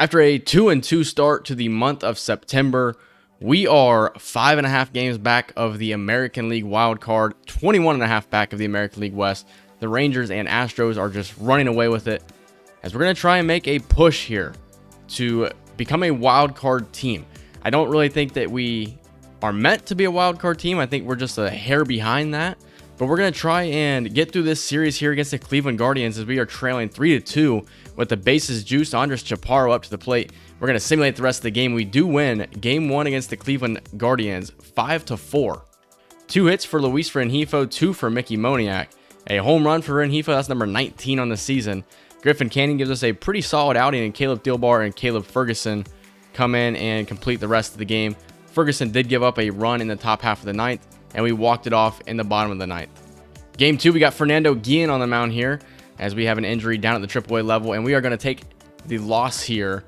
After a 2-2 start to the month of September, we are 5.5 games back of the American League wild card, 21.5 back of the American League West. The Rangers and Astros are just running away with it, as we're going to try and make a push here to become a wild card team. I don't really think that we are meant to be a wild card team. I think we're just a hair behind that. But we're going to try and get through this series here against the Cleveland Guardians as we are trailing 3-2 with the bases juiced. Andres Chaparro up to the plate. We're going to simulate the rest of the game. We do win Game 1 against the Cleveland Guardians 5-4. 2 hits for Luis Rengifo, 2 for Mickey Moniak. A home run for Rengifo, that's number 19 on the season. Griffin Canning gives us a pretty solid outing, and Caleb Thielbar and Caleb Ferguson come in and complete the rest of the game. Ferguson did give up a run in the top half of the ninth, and we walked it off in the bottom of the ninth. Game 2, we got Fernando Guillen on the mound here as we have an injury down at the AAA level, and we are going to take the loss here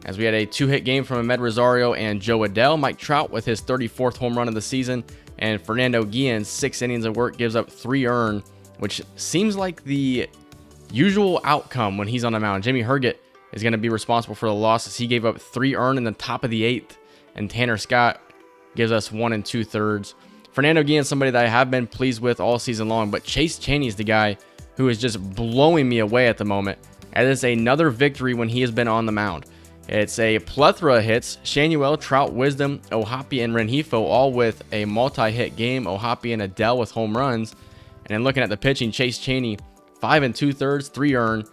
as we had a 2-hit game from Amed Rosario and Joe Adell. Mike Trout with his 34th home run of the season, and Fernando Guillen, 6 innings of work, gives up 3 earned, which seems like the usual outcome when he's on the mound. Jimmy Herget is going to be responsible for the loss as he gave up 3 earned in the top of the 8th, and Tanner Scott gives us 1 2/3. Fernando Guillen, somebody that I have been pleased with all season long, but Chase Chaney is the guy who is just blowing me away at the moment. And it's another victory when he has been on the mound. It's a plethora of hits. Shanuel, Trout, Wisdom, Ohapi, and Rengifo all with a multi-hit game. Ohapi and Adell with home runs. And then looking at the pitching, Chase Chaney, 5 2/3, 3 earned.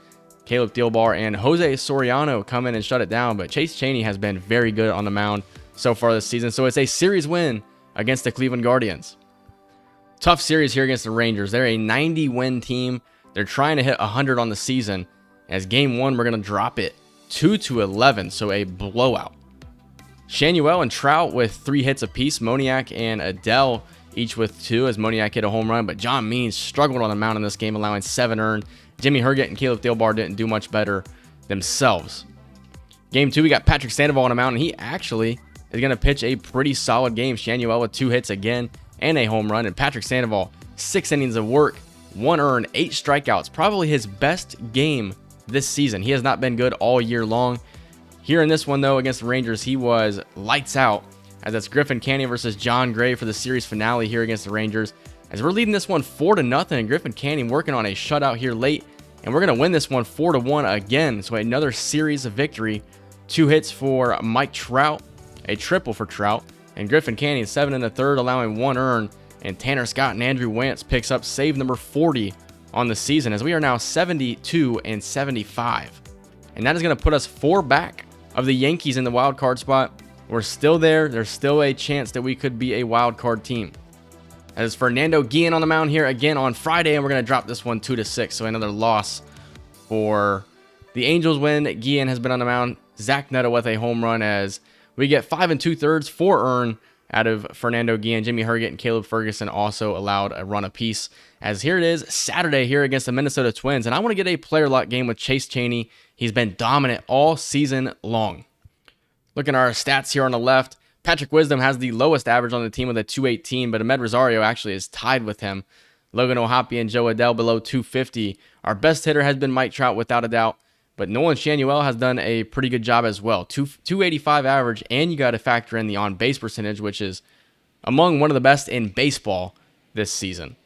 Caleb Thielbar and Jose Soriano come in and shut it down. But Chase Chaney has been very good on the mound so far this season. So it's a series win against the Cleveland Guardians. Tough series here against the Rangers. They're a 90-win team. They're trying to hit 100 on the season. As game 1, we're going to drop it 2-11, so a blowout. Shanuel and Trout with 3 hits apiece. Moniak and Adell each with 2 as Moniak hit a home run. But John Means struggled on the mound in this game, allowing 7 earned. Jimmy Herget and Caleb Thielbar didn't do much better themselves. Game 2, we got Patrick Sandoval on the mound, and he actually is going to pitch a pretty solid game. Shanuel with 2 hits again and a home run. And Patrick Sandoval, 6 innings of work, 1 earned, 8 strikeouts. Probably his best game this season. He has not been good all year long. Here in this one, though, against the Rangers, he was lights out. As that's Griffin Canning versus John Gray for the series finale here against the Rangers. As we're leading this one 4-0, and Griffin Canning working on a shutout here late. And we're going to win this one 4-1 again. So another series of victory. 2 hits for Mike Trout, a triple for Trout, and Griffin Canning 7 1/3, allowing 1 earned. And Tanner Scott and Andrew Wantz picks up save number 40 on the season, as we are now 72-75. And that is going to put us 4 back of the Yankees in the wild card spot. We're still there. There's still a chance that we could be a wild card team. As Fernando Guillen on the mound here again on Friday, and we're going to drop this one 2-6, so another loss for the Angels when Guillen has been on the mound. Zach Neto with a home run as we get 5 2/3, 4 earned out of Fernando Guillen. Jimmy Herget and Caleb Ferguson also allowed a run apiece. As here it is, Saturday here against the Minnesota Twins, and I want to get a player lock game with Chase Chaney. He's been dominant all season long. Looking at our stats here on the left, Patrick Wisdom has the lowest average on the team with a 218, but Amed Rosario actually is tied with him. Logan Ohapi and Joe Adell below 250. Our best hitter has been Mike Trout without a doubt, but Nolan Shanuel has done a pretty good job as well. 285 average, and you got to factor in the on-base percentage, which is among one of the best in baseball this season.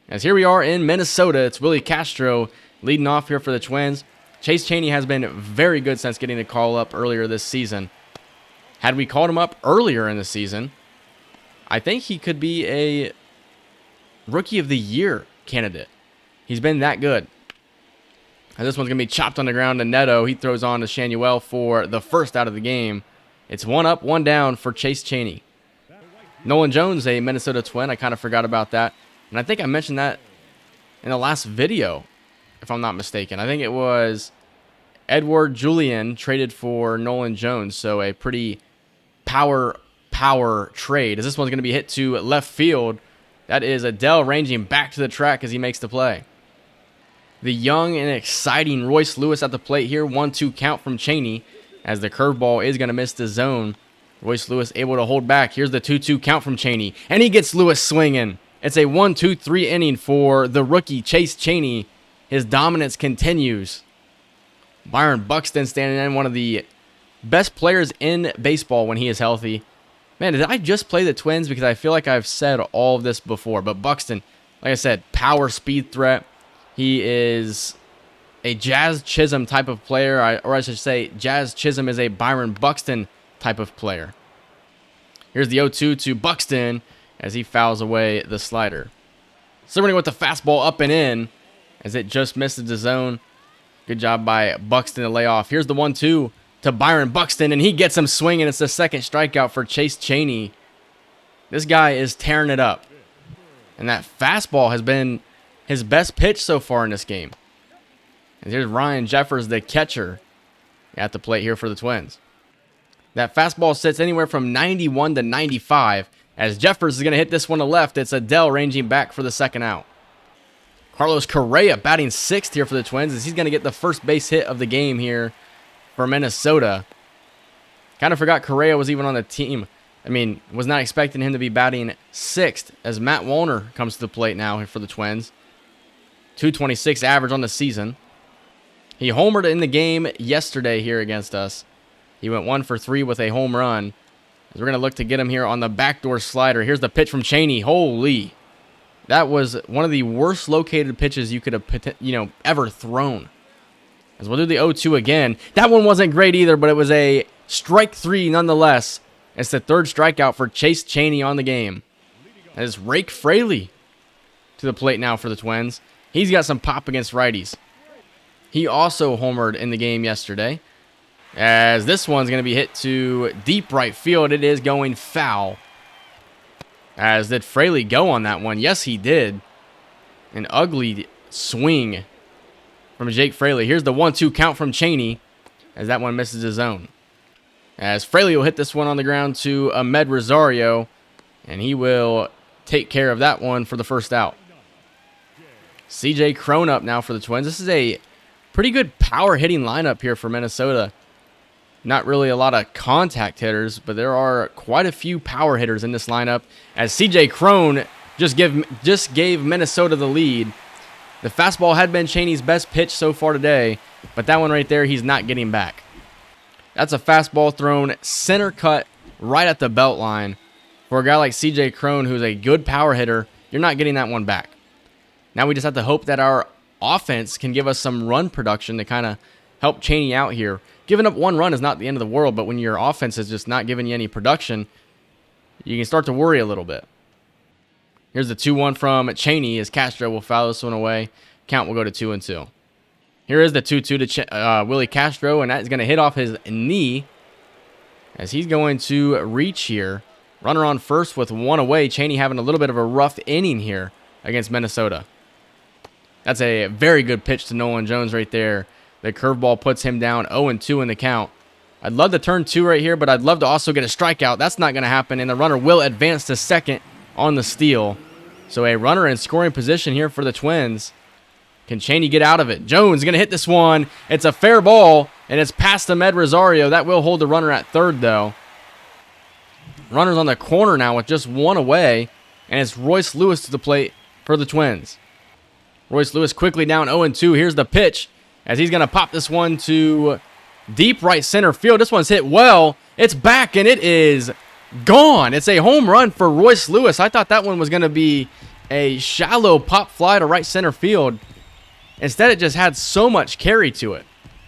As here we are in Minnesota, it's Willie Castro leading off here for the Twins. Chase Chaney has been very good since getting the call up earlier this season. Had we called him up earlier in the season, I think he could be a Rookie of the Year candidate. He's been that good. And this one's going to be chopped on the ground to Neto. He throws on to Shanuel for the first out of the game. It's 1 up, 1 down for Chase Chaney. Nolan Jones, a Minnesota Twin. I kind of forgot about that. And I think I mentioned that in the last video, if I'm not mistaken. I think it was Edward Julian traded for Nolan Jones. So a pretty power trade. As this one's going to be hit to left field. That is Adell ranging back to the track as he makes the play. The young and exciting Royce Lewis at the plate here. 1-2 count from Chaney as the curveball is going to miss the zone. Royce Lewis able to hold back. Here's the 2-2 count from Chaney, and he gets Lewis swinging. It's a 1-2-3 inning for the rookie Chase Chaney. His dominance continues. Byron Buxton standing in, one of the best players in baseball when he is healthy. Man, did I just play the Twins? Because I feel like I've said all of this before. But Buxton, like I said, power, speed threat. He is a Jazz Chisholm type of player. Or I should say, Jazz Chisholm is a Byron Buxton type of player. Here's the 0-2 to Buxton as he fouls away the slider. Simmering with the fastball up and in as it just misses the zone. Good job by Buxton to lay off. Here's the 1-2 to Byron Buxton, and he gets him swinging. It's the second strikeout for Chase Chaney. This guy is tearing it up. And that fastball has been his best pitch so far in this game. And here's Ryan Jeffers, the catcher, at the plate here for the Twins. That fastball sits anywhere from 91 to 95. As Jeffers is going to hit this one to left, it's Adele ranging back for the second out. Carlos Correa batting sixth here for the Twins as he's going to get the first base hit of the game here for Minnesota. Kind of forgot Correa was even on the team. I mean, was not expecting him to be batting sixth as Matt Wallner comes to the plate now for the Twins. 226 average on the season. He homered in the game yesterday here against us. He went 1 for 3 with a home run. We're going to look to get him here on the backdoor slider. Here's the pitch from Chaney. Holy. That was one of the worst located pitches you could have, ever thrown. As we'll do the 0-2 again. That one wasn't great either, but it was a strike 3 nonetheless. It's the third strikeout for Chase Chaney on the game. That is Rake Fraley to the plate now for the Twins. He's got some pop against righties. He also homered in the game yesterday. As this one's going to be hit to deep right field. It is going foul. As did Fraley go on that one? Yes, he did. An ugly swing from Jake Fraley. Here's the 1-2 count from Chaney as that one misses his zone. As Fraley will hit this one on the ground to Ahmed Rosario, and he will take care of that one for the first out. CJ Cron up now for the Twins. This is a pretty good power hitting lineup here for Minnesota. Not really a lot of contact hitters, but there are quite a few power hitters in this lineup. As CJ Cron just gave Minnesota the lead. The fastball had been Chaney's best pitch so far today, but that one right there, he's not getting back. That's a fastball thrown center cut right at the belt line. For a guy like CJ Cron, who's a good power hitter, you're not getting that one back. Now we just have to hope that our offense can give us some run production to kind of help Chaney out here. Giving up one run is not the end of the world, but when your offense is just not giving you any production, you can start to worry a little bit. Here's the 2-1 from Chaney as Castro will foul this one away. Count will go to 2-2. Here is the 2-2 to Willie Castro, and that is going to hit off his knee as he's going to reach here. Runner on first with one away. Chaney having a little bit of a rough inning here against Minnesota. That's a very good pitch to Nolan Jones right there. The curveball puts him down 0-2 in the count. I'd love to turn 2 right here, but I'd love to also get a strikeout. That's not going to happen, and the runner will advance to second on the steal. So a runner in scoring position here for the Twins. Can Chaney get out of it? Jones going to hit this one. It's a fair ball, and it's past Ahmed Rosario. That will hold the runner at third, though. Runner's on the corner now with just one away, and it's Royce Lewis to the plate for the Twins. Royce Lewis quickly down 0-2. Here's the pitch as he's going to pop this one to deep right center field. This one's hit well. It's back, and it is gone. It's a home run for Royce Lewis. I thought that one was going to be a shallow pop fly to right center field. Instead, it just had so much carry to it.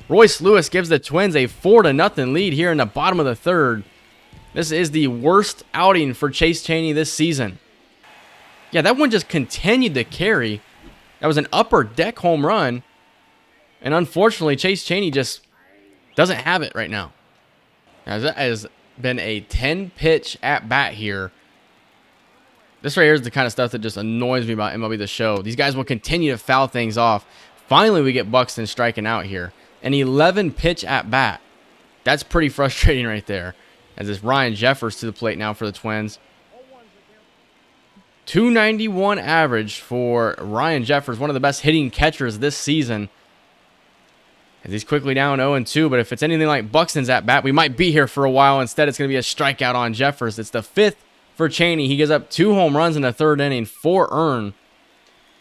Royce Lewis gives the Twins a 4-0 lead here in the bottom of the third. This is the worst outing for Chase Chaney this season. Yeah, that one just continued to carry. That was an upper deck home run. And unfortunately, Chase Chaney just doesn't have it right now. As that has been a 10-pitch at-bat here. This right here is the kind of stuff that just annoys me about MLB the Show. These guys will continue to foul things off. Finally, we get Buxton striking out here. An 11-pitch at-bat. That's pretty frustrating right there. As it's Ryan Jeffers to the plate now for the Twins. 291 average for Ryan Jeffers, one of the best hitting catchers this season. As he's quickly down 0-2, but if it's anything like Buxton's at-bat, we might be here for a while. Instead, it's going to be a strikeout on Jeffers. It's the 5th for Chaney. He gives up 2 home runs in the 3rd inning, 4 earned,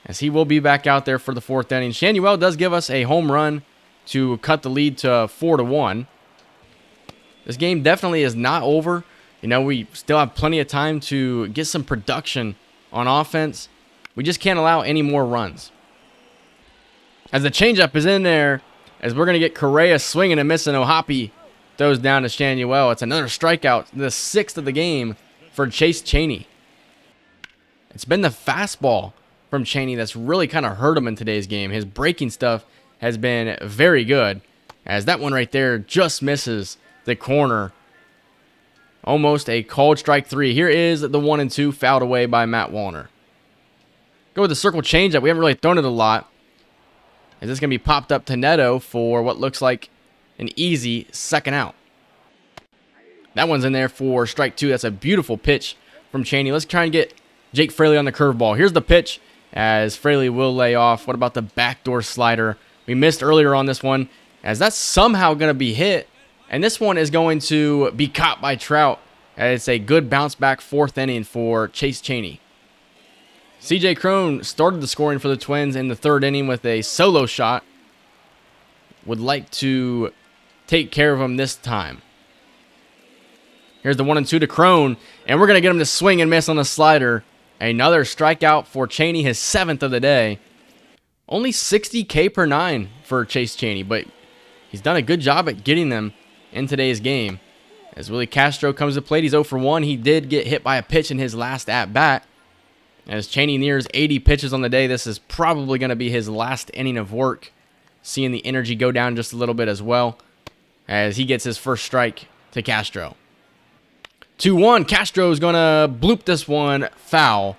as he will be back out there for the 4th inning. Shanuel does give us a home run to cut the lead to 4-1. This game definitely is not over. We still have plenty of time to get some production on offense. We just can't allow any more runs. As the changeup is in there, as we're going to get Correa swinging and missing, O'Hoppe throws down to Shanuel. It's another strikeout, the 6th of the game for Chase Chaney. It's been the fastball from Chaney that's really kind of hurt him in today's game. His breaking stuff has been very good, as that one right there just misses the corner. Almost a called strike 3. Here is the 1-2 fouled away by Matt Wallner. Go with the circle changeup. We haven't really thrown it a lot. Is this going to be popped up to Neto for what looks like an easy second out? That one's in there for strike 2. That's a beautiful pitch from Chaney. Let's try and get Jake Fraley on the curveball. Here's the pitch as Fraley will lay off. What about the backdoor slider? We missed earlier on this one, as that's somehow going to be hit. And this one is going to be caught by Trout. It's a good bounce back 4th inning for Chase Chaney. CJ Cron started the scoring for the Twins in the 3rd inning with a solo shot. Would like to take care of him this time. Here's the 1-2 to Cron, and we're going to get him to swing and miss on the slider. Another strikeout for Chaney, his 7th of the day. Only 60 K/9 for Chase Chaney, but he's done a good job at getting them in today's game. As Willie Castro comes to plate, he's 0 for 1. He did get hit by a pitch in his last at-bat. As Chaney nears 80 pitches on the day, this is probably going to be his last inning of work. Seeing the energy go down just a little bit as well, as he gets his first strike to Castro. 2-1. Castro is going to bloop this one foul.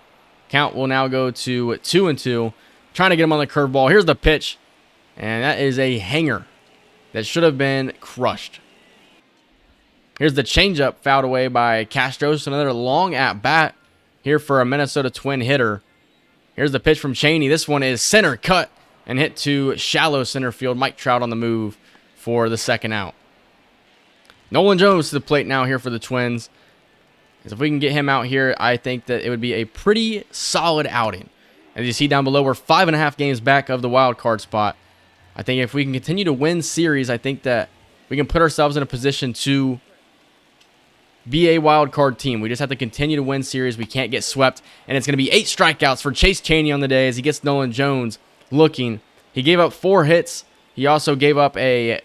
Count will now go to 2-2. Trying to get him on the curveball. Here's the pitch, and that is a hanger that should have been crushed. Here's the changeup fouled away by Castro. So another long at-bat here for a Minnesota Twin hitter. Here's the pitch from Chaney. This one is center cut and hit to shallow center field. Mike Trout on the move for the second out. Nolan Jones to the plate now here for the Twins. If we can get him out here, I think that it would be a pretty solid outing. As you see down below, we're 5.5 games back of the wild card spot. I think if we can continue to win series, I think that we can put ourselves in a position to be a wild card team. We just have to continue to win series. We can't get swept. And it's going to be 8 strikeouts for Chase Chaney on the day as he gets Nolan Jones looking. He gave up 4 hits. He also gave up a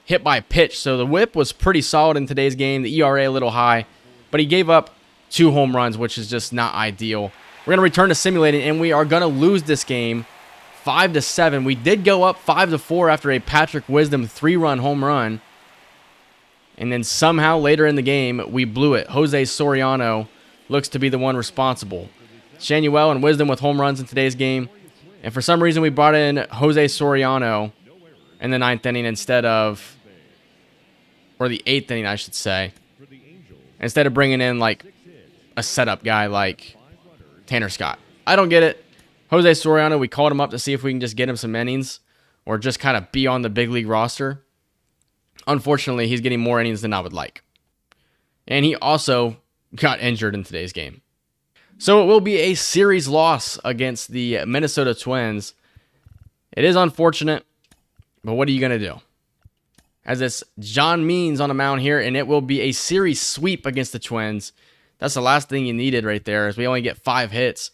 hit by pitch. So the whip was pretty solid in today's game. The ERA a little high. But he gave up 2 home runs, which is just not ideal. We're going to return to simulating, and we are going to lose this game 5-7. We did go up 5-4 after a Patrick Wisdom 3-run home run. And then somehow later in the game, we blew it. Jose Soriano looks to be the one responsible. Shanuel and Wisdom with home runs in today's game. And for some reason, we brought in Jose Soriano in the 9th inning instead of, or the 8th inning, I should say. Instead of bringing in like a setup guy like Tanner Scott. I don't get it. Jose Soriano, we called him up to see if we can just get him some innings or just kind of be on the big league roster. Unfortunately, he's getting more innings than I would like. And he also got injured in today's game. So it will be a series loss against the Minnesota Twins. It is unfortunate, but what are you going to do? As it's John Means on the mound here, and it will be a series sweep against the Twins. That's the last thing you needed right there, as we only get 5 hits.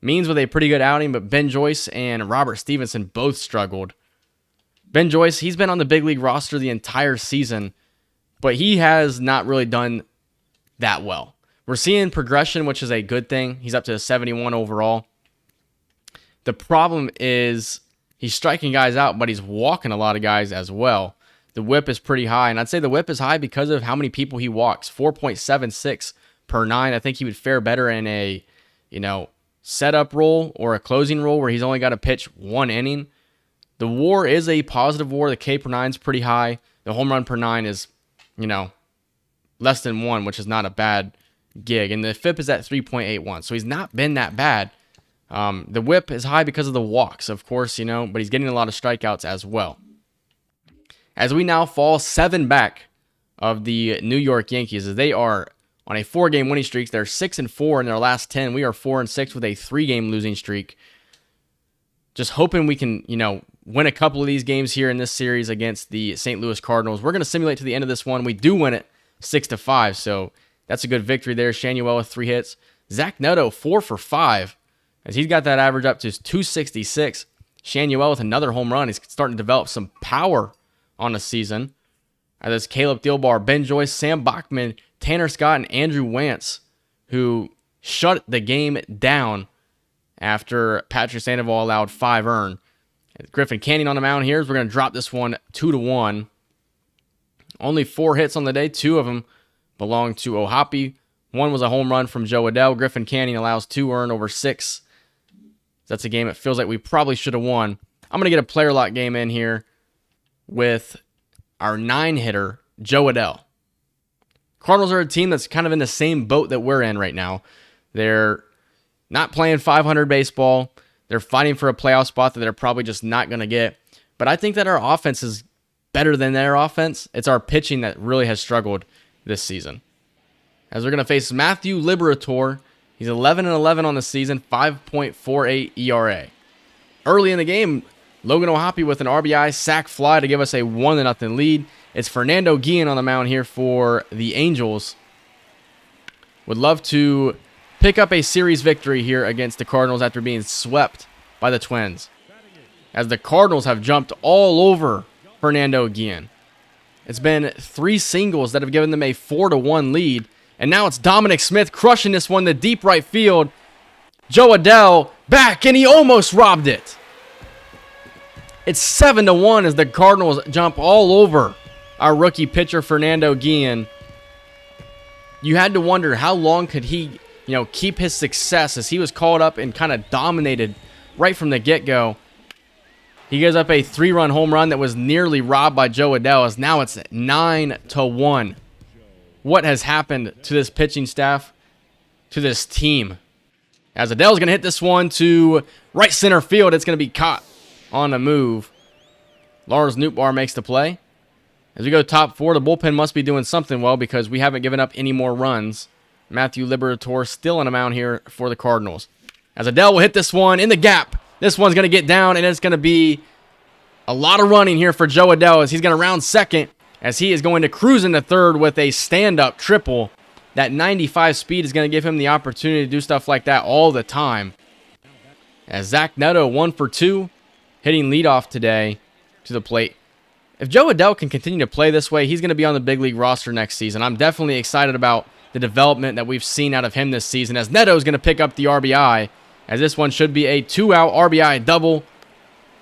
Means with a pretty good outing, but Ben Joyce and Robert Stevenson both struggled. Ben Joyce, he's been on the big league roster the entire season, but he has not really done that well. We're seeing progression, which is a good thing. He's up to a 71 overall. The problem is he's striking guys out, but he's walking a lot of guys as well. The whip is pretty high, and I'd say the whip is high because of how many people he walks. 4.76 per 9. I think he would fare better in a, setup role or a closing role where he's only got to pitch 1 inning. The WAR is a positive WAR. The K/9 is pretty high. The home run per 9 is, less than 1, which is not a bad gig. And the FIP is at 3.81, so he's not been that bad. The whip is high because of the walks, of course, but he's getting a lot of strikeouts as well. As we now fall 7 back of the New York Yankees, as they are on a 4-game winning streak. They're 6-4 in their last 10. We are 4-6 with a 3-game losing streak. Just hoping we can, win a couple of these games here in this series against the St. Louis Cardinals. We're going to simulate to the end of this one. We do win it 6-5, so that's a good victory there. Shanuel with 3 hits. Zach Neto 4 for 5, as he's got that average up to 266. Shanuel with another home run. He's starting to develop some power on the season. There's Caleb Thielbar, Ben Joyce, Sam Bachman, Tanner Scott, and Andrew Wantz, who shut the game down after Patrick Sandoval allowed 5 earned. Griffin Canning on the mound here. We're going to drop this one 2-1. Only 4 hits on the day. 2 of them belong to Ohapi. 1 was a home run from Joe Adell. Griffin Canning allows 2 earned over 6. That's a game it feels like we probably should have won. I'm going to get a player lock game in here with our 9-hitter, Joe Adell. Cardinals are a team that's kind of in the same boat that we're in right now. They're not playing 500 baseball. They're fighting for a playoff spot that they're probably just not going to get. But I think that our offense is better than their offense. It's our pitching that really has struggled this season. As we're going to face Matthew Liberatore. He's 11-11 on the season, 5.48 ERA. Early in the game, Logan Ohapi with an RBI sac fly to give us a 1-0 lead. It's Fernando Guillen on the mound here for the Angels. Would love to pick up a series victory here against the Cardinals after being swept by the Twins, as the Cardinals have jumped all over Fernando Guillen. It's been 3 singles that have given them a 4-1 lead, and now it's Dominic Smith crushing this one to deep right field. Joe Adell back, and he almost robbed it. It's 7-1 as the Cardinals jump all over our rookie pitcher Fernando Guillen. You had to wonder how long could he keep his success, as he was called up and kind of dominated right from the get-go. He gives up a 3-run home run that was nearly robbed by Joe Adell, as now it's 9-1. What has happened to this pitching staff, to this team? As Adell's going to hit this one to right center field, it's going to be caught on the move. Lars Nootbaar makes the play. As we go top 4, the bullpen must be doing something well, because we haven't given up any more runs. Matthew Liberatore still on the mound here for the Cardinals. As Adell will hit this one in the gap. This one's going to get down, and it's going to be a lot of running here for Joe Adell, as he's going to round second, as he is going to cruise into third with a stand-up triple. That 95 speed is going to give him the opportunity to do stuff like that all the time. As Zach Neto 1 for 2, hitting leadoff today to the plate. If Joe Adell can continue to play this way, he's going to be on the big league roster next season. I'm definitely excited about the development that we've seen out of him this season, as Neto is going to pick up the RBI, as this one should be a 2-out RBI double.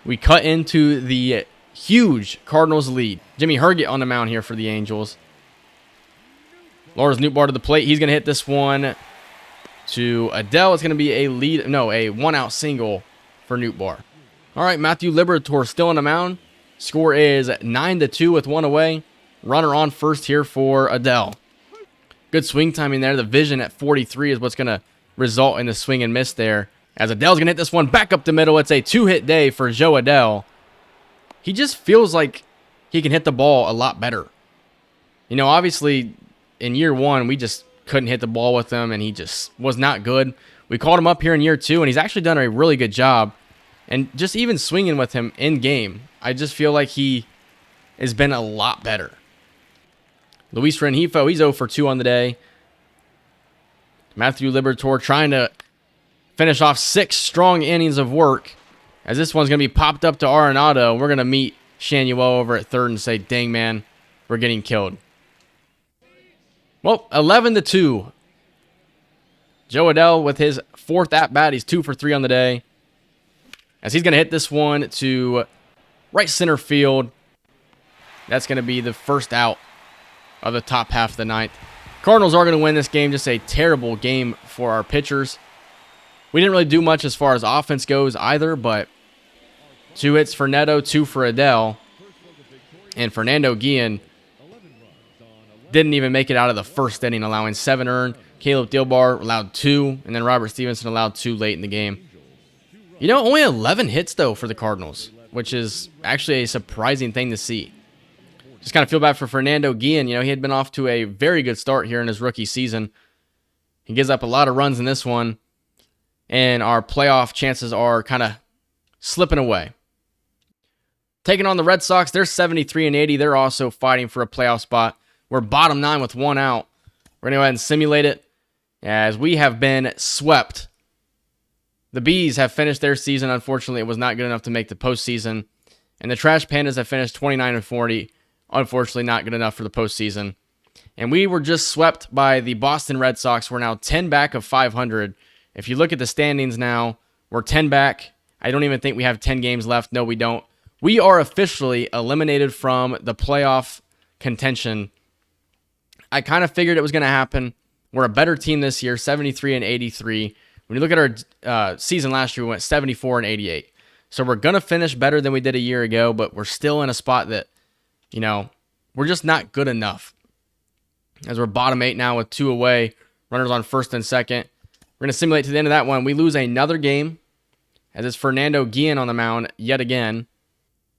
We cut into the huge Cardinals lead. Jimmy Herget on the mound here for the Angels. Lars Nootbaar to the plate. He's going to hit this one to Adell. It's going to be a 1-out single for Nootbaar. All right, Matthew Liberatore still on the mound. Score is 9-2 with 1 away. Runner on first here for Adell. Good swing timing there. The vision at 43 is what's going to result in the swing and miss there. As Adell's going to hit this one back up the middle. It's a 2-hit day for Joe Adell. He just feels like he can hit the ball a lot better. Obviously, in year 1, we just couldn't hit the ball with him, and he just was not good. We called him up here in year 2, and he's actually done a really good job. And just even swinging with him in game, I just feel like he has been a lot better. Luis Rengifo, he's 0 for 2 on the day. Matthew Liberatore trying to finish off 6 strong innings of work, as this one's going to be popped up to Arenado. We're going to meet Shanuel over at third and say, dang, man, we're getting killed. Well, 11-2. Joe Adell with his 4th at-bat. He's 2 for 3 on the day, as he's going to hit this one to right center field. That's going to be the first out of the top half of the 9th. Cardinals are going to win this game. Just a terrible game for our pitchers. We didn't really do much as far as offense goes either, but 2 hits for Neto, 2 for Adell. And Fernando Guillen didn't even make it out of the first inning, allowing 7 earned. Caleb Thielbar allowed 2, and then Robert Stevenson allowed 2 late in the game. Only 11 hits, though, for the Cardinals, which is actually a surprising thing to see. Just kind of feel bad for Fernando Guillen. He had been off to a very good start here in his rookie season. He gives up a lot of runs in this one, and our playoff chances are kind of slipping away. Taking on the Red Sox, they're 73 and 80. They're also fighting for a playoff spot. We're bottom 9 with 1 out. We're going to go ahead and simulate it as we have been swept. The Bees have finished their season. Unfortunately, it was not good enough to make the postseason. And the Trash Pandas have finished 29 and 40. Unfortunately, not good enough for the postseason. And we were just swept by the Boston Red Sox. We're now 10 back of 500. If you look at the standings now, we're 10 back. I don't even think we have 10 games left. No, we don't. We are officially eliminated from the playoff contention. I kind of figured it was going to happen. We're a better team this year, 73 and 83. When you look at our season last year, we went 74 and 88. So we're going to finish better than we did a year ago, but we're still in a spot that, we're just not good enough. As we're bottom 8 now with 2 away, runners on first and second. We're going to simulate to the end of that one. We lose another game, as it's Fernando Guillen on the mound yet again.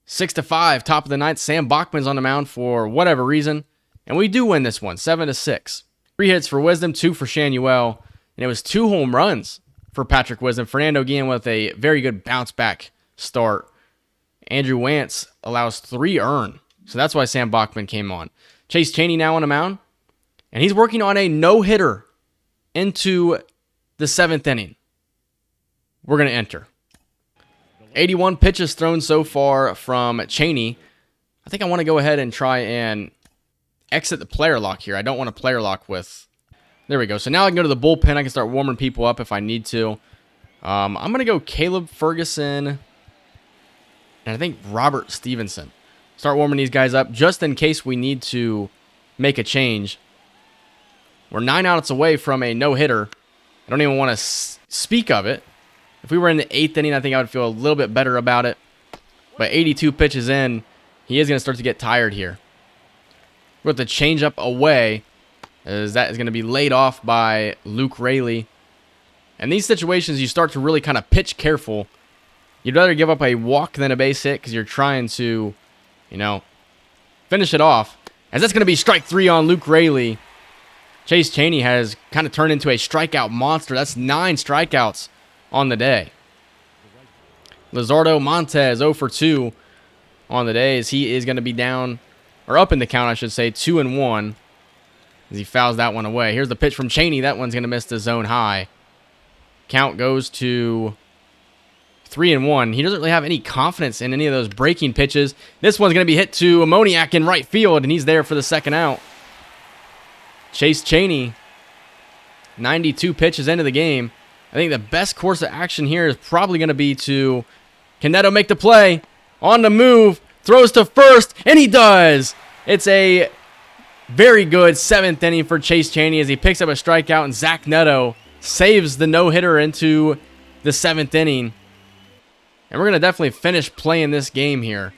6-5, top of the ninth. Sam Bachman's on the mound for whatever reason. And we do win this one, 7-6. 3 hits for Wisdom, 2 for Shanuel. And it was 2 home runs for Patrick Wisdom. Fernando Guillen with a very good bounce back start. Andrew Wantz allows 3 earned. So that's why Sam Bachman came on. Chase Chaney now on the mound. And he's working on a no-hitter into the 7th inning. We're going to enter. 81 pitches thrown so far from Chaney. I think I want to go ahead and try and exit the player lock here. I don't want to player lock with... There we go. So now I can go to the bullpen. I can start warming people up if I need to. I'm going to go Caleb Ferguson and I think Robert Stevenson. Start warming these guys up just in case we need to make a change. We're 9 outs away from a no-hitter. I don't even want to speak of it. If we were in the 8th inning, I think I would feel a little bit better about it. But 82 pitches in, he is going to start to get tired here. With the changeup away, as that is going to be laid off by Luke Raley. In these situations, you start to really kind of pitch careful. You'd rather give up a walk than a base hit because you're trying to, finish it off. As that's going to be strike 3 on Luke Raley. Chase Chaney has kind of turned into a strikeout monster. That's 9 strikeouts on the day. Lizardo Montez 0 for 2 on the day as he is going to be down, or up in the count, I should say, 2-1 as he fouls that one away. Here's the pitch from Chaney. That one's going to miss the zone high. Count goes to 3-1. He doesn't really have any confidence in any of those breaking pitches. This one's going to be hit to Ammoniak in right field, and he's there for the second out. Chase Chaney, 92 pitches into the game. I think the best course of action here is probably going to be to Caneto make the play. On the move, throws to first, and he does. It's a very good 7th inning for Chase Chaney as he picks up a strikeout, and Zach Neto saves the no-hitter into the 7th inning. And we're going to definitely finish playing this game here.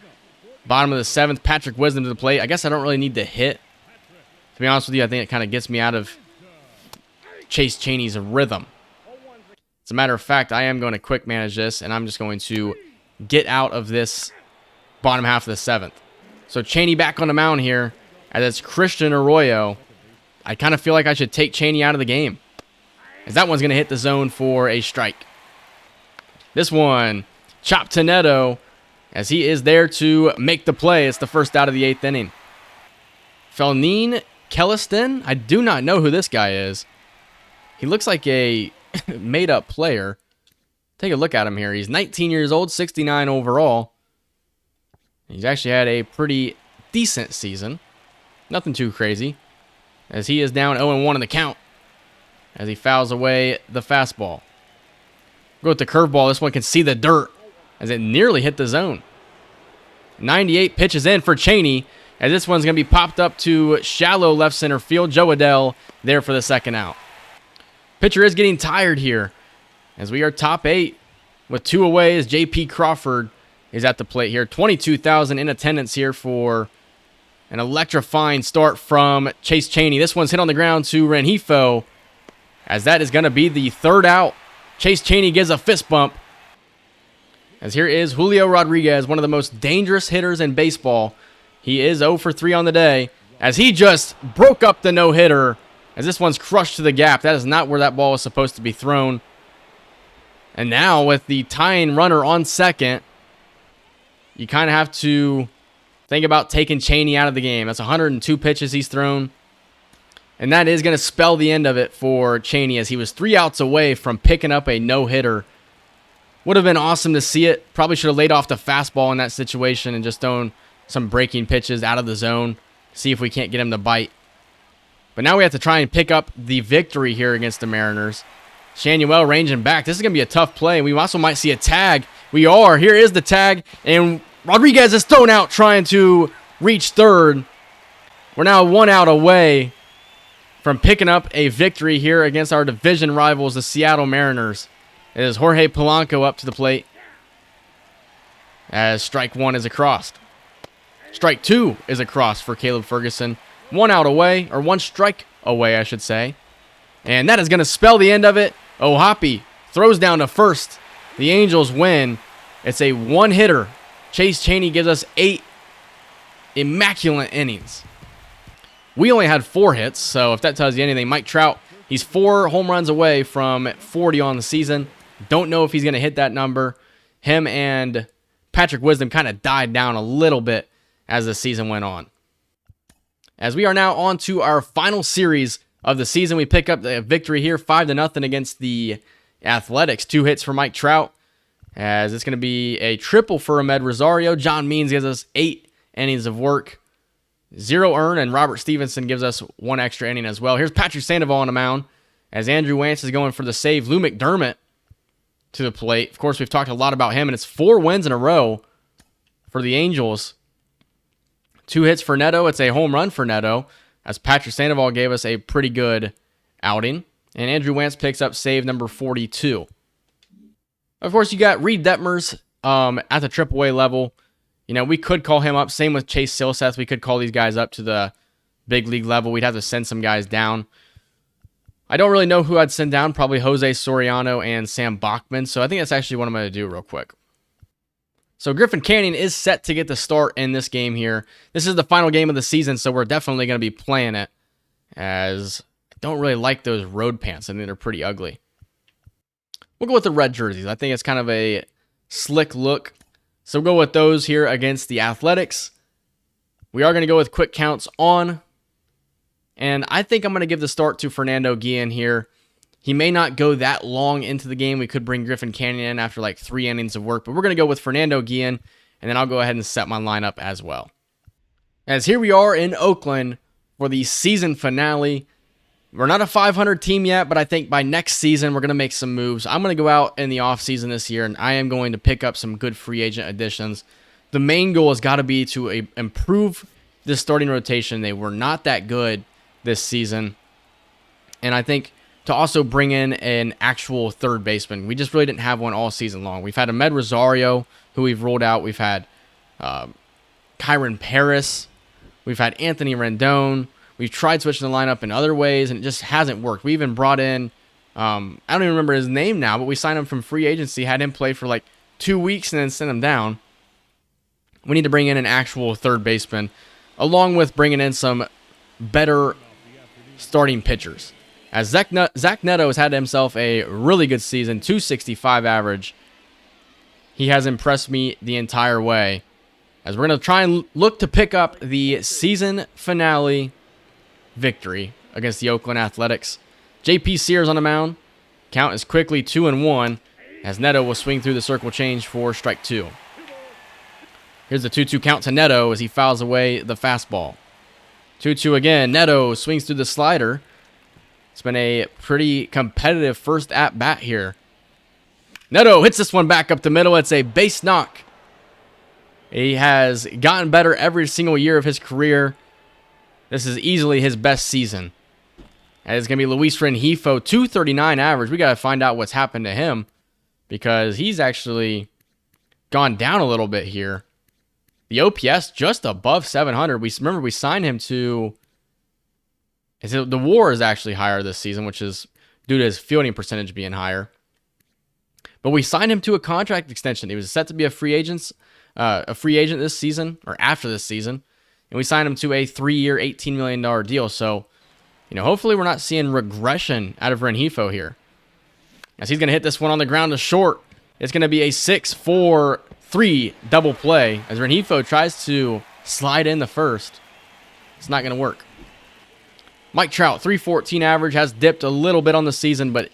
Bottom of the 7th, Patrick Wisdom to the plate. I guess I don't really need to hit. To be honest with you, I think it kind of gets me out of Chase Chaney's rhythm. As a matter of fact, I am going to quick manage this, and I'm just going to get out of this bottom half of the 7th. So Chaney back on the mound here, as it's Christian Arroyo. I kind of feel like I should take Chaney out of the game, as that one's going to hit the zone for a strike. This one, chopped to Neto, as he is there to make the play. It's the first out of the 8th inning. Felnine Kelliston, I do not know who this guy is. He looks like a made-up player. Take a look at him here. He's 19 years old, 69 overall. He's actually had a pretty decent season. Nothing too crazy, as he is down 0-1 in the count as he fouls away the fastball. Go with the curveball. This one can see the dirt as it nearly hit the zone. 98 pitches in for Chaney, as this one's going to be popped up to shallow left center field. Joe Adell there for the second out. Pitcher is getting tired here, as we are top 8 with 2 away as J.P. Crawford is at the plate here. 22,000 in attendance here for an electrifying start from Chase Chaney. This one's hit on the ground to Rengifo, as that is going to be the 3rd out. Chase Chaney gives a fist bump, as here is Julio Rodriguez, one of the most dangerous hitters in baseball. He is 0 for 3 on the day, as he just broke up the no-hitter, as this one's crushed to the gap. That is not where that ball was supposed to be thrown. And now with the tying runner on second, you kind of have to think about taking Cheney out of the game. That's 102 pitches he's thrown. And that is going to spell the end of it for Cheney, as he was 3 outs away from picking up a no-hitter. Would have been awesome to see it. Probably should have laid off the fastball in that situation and just thrown some breaking pitches out of the zone. See if we can't get him to bite. But now we have to try and pick up the victory here against the Mariners. Shanuel ranging back. This is going to be a tough play. We also might see a tag. We are. Here is the tag. And Rodriguez is thrown out trying to reach third. We're now 1 out away from picking up a victory here against our division rivals, the Seattle Mariners. It is Jorge Polanco up to the plate as strike 1 is across. Strike 2 is across for Caleb Ferguson. 1 out away, or 1 strike away, I should say. And that is going to spell the end of it. Ohapi throws down to first. The Angels win. It's a 1-hitter. Chase Cheney gives us 8 immaculate innings. We only had 4 hits, so if that tells you anything, Mike Trout, he's 4 home runs away from 40 on the season. Don't know if he's going to hit that number. Him and Patrick Wisdom kind of died down a little bit as the season went on. As we are now on to our final series of the season, we pick up the victory here, 5-0 against the Athletics. 2 hits for Mike Trout, as it's going to be a triple for Ahmed Rosario. John Means gives us 8 innings of work. 0 earned, and Robert Stevenson gives us 1 extra inning as well. Here's Patrick Sandoval on the mound as Andrew Wantz is going for the save. Lou McDermott to the plate. Of course, we've talked a lot about him, and it's 4 wins in a row for the Angels. 2 hits for Neto. It's a home run for Neto, as Patrick Sandoval gave us a pretty good outing. And Andrew Wantz picks up save number 42. Of course, you got Reed Detmers at the AAA level. You know, we could call him up. Same with Chase Silseth. We could call these guys up to the big league level. We'd have to send some guys down. I don't really know who I'd send down. Probably Jose Soriano and Sam Bachman. So I think that's actually what I'm going to do real quick. So Griffin Canning is set to get the start in this game here. This is the final game of the season, so we're definitely going to be playing it, as I don't really like those road pants. I think they're pretty ugly. We'll go with the red jerseys. I think it's kind of a slick look. So we'll go with those here against the Athletics. We are going to go with quick counts on. And I think I'm going to give the start to Fernando Guillen here. He may not go that long into the game. We could bring Griffin Canning in after like 3 innings of work. But we're going to go with Fernando Guillen. And then I'll go ahead and set my lineup as well. As here we are in Oakland for the season finale. We're not a 500 team yet, but I think by next season, we're going to make some moves. I'm going to go out in the offseason this year, and I am going to pick up some good free agent additions. The main goal has got to be to improve this starting rotation. They were not that good this season. And I think to also bring in an actual third baseman. We just really didn't have one all season long. We've had Ahmed Rosario, who we've rolled out. We've had Kyron Paris. We've had Anthony Rendon. We've tried switching the lineup in other ways, and it just hasn't worked. We even brought in, I don't even remember his name now, but we signed him from free agency, had him play for like 2 weeks, and then sent him down. We need to bring in an actual third baseman, along with bringing in some better starting pitchers. As Zach Neto has had himself a really good season, 265 average. He has impressed me the entire way. As we're going to try and look to pick up the season finale victory against the Oakland Athletics. JP Sears on the mound. Count is quickly 2-1 as Neto will swing through the circle change for strike 2. Here's the 2-2 count to Neto as he fouls away the fastball. 2-2 again. Neto swings through the slider. It's been a pretty competitive first at-bat here. Neto hits this one back up the middle. It's a base knock. He has gotten better every single year of his career. This is easily his best season. And it's going to be Luis Rengifo, 239 average. We got to find out what's happened to him, because he's actually gone down a little bit here. The OPS just above 700. We signed him to... The WAR is actually higher this season, which is due to his fielding percentage being higher. But we signed him to a contract extension. He was set to be a free agent this season, or after this season. And we signed him to a 3-year, $18 million deal. So, hopefully we're not seeing regression out of Rengifo here. As he's going to hit this one on the ground to short. It's going to be a 6-4 3 double play as Rengifo tries to slide in the first. It's not going to work. Mike Trout, 314 average, has dipped a little bit on the season, but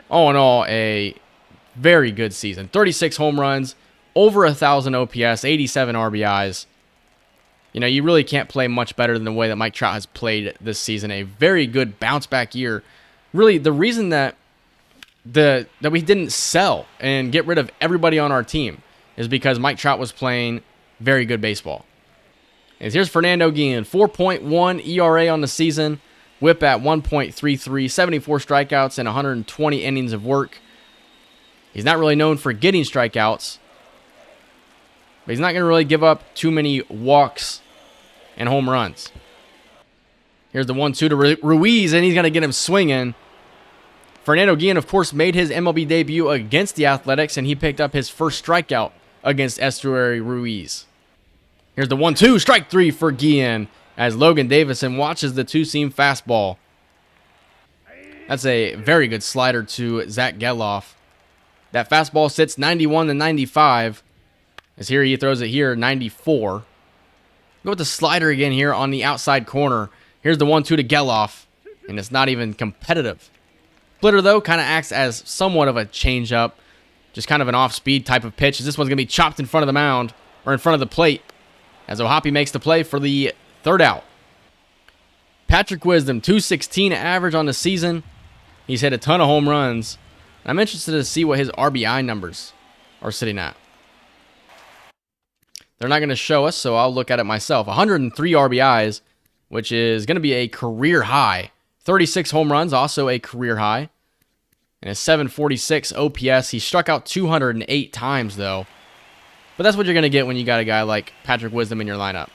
all in all, a very good season. 36 home runs, over 1,000 OPS, 87 RBIs. You know, you really can't play much better than the way that Mike Trout has played this season. A very good bounce-back year. Really, the reason that we didn't sell and get rid of everybody on our team is because Mike Trout was playing very good baseball. And here's Fernando Guillen, 4.1 ERA on the season, whip at 1.33, 74 strikeouts and 120 innings of work. He's not really known for getting strikeouts, but he's not going to really give up too many walks and home runs. Here's the 1-2 to Ruiz, and he's going to get him swinging. Fernando Guillen, of course, made his MLB debut against the Athletics, and he picked up his first strikeout against Estuary Ruiz. Here's the 1-2, strike 3 for Guillen as Logan Davison watches the two-seam fastball. That's a very good slider to Zach Geloff. That fastball sits 91 to 95. As here he throws it here, 94. Go with the slider again here on the outside corner. Here's the 1-2 to Geloff, and it's not even competitive. Splitter, though, kind of acts as somewhat of a changeup, just kind of an off-speed type of pitch. This one's going to be chopped in front of the mound, or in front of the plate, as O'Hoppe makes the play for the third out. Patrick Wisdom, 216 average on the season. He's hit a ton of home runs. I'm interested to see what his RBI numbers are sitting at. They're not going to show us, so I'll look at it myself. 103 RBIs, which is going to be a career high. 36 home runs, also a career high. And a 746 OPS. He struck out 208 times, though. But that's what you're going to get when you got a guy like Patrick Wisdom in your lineup.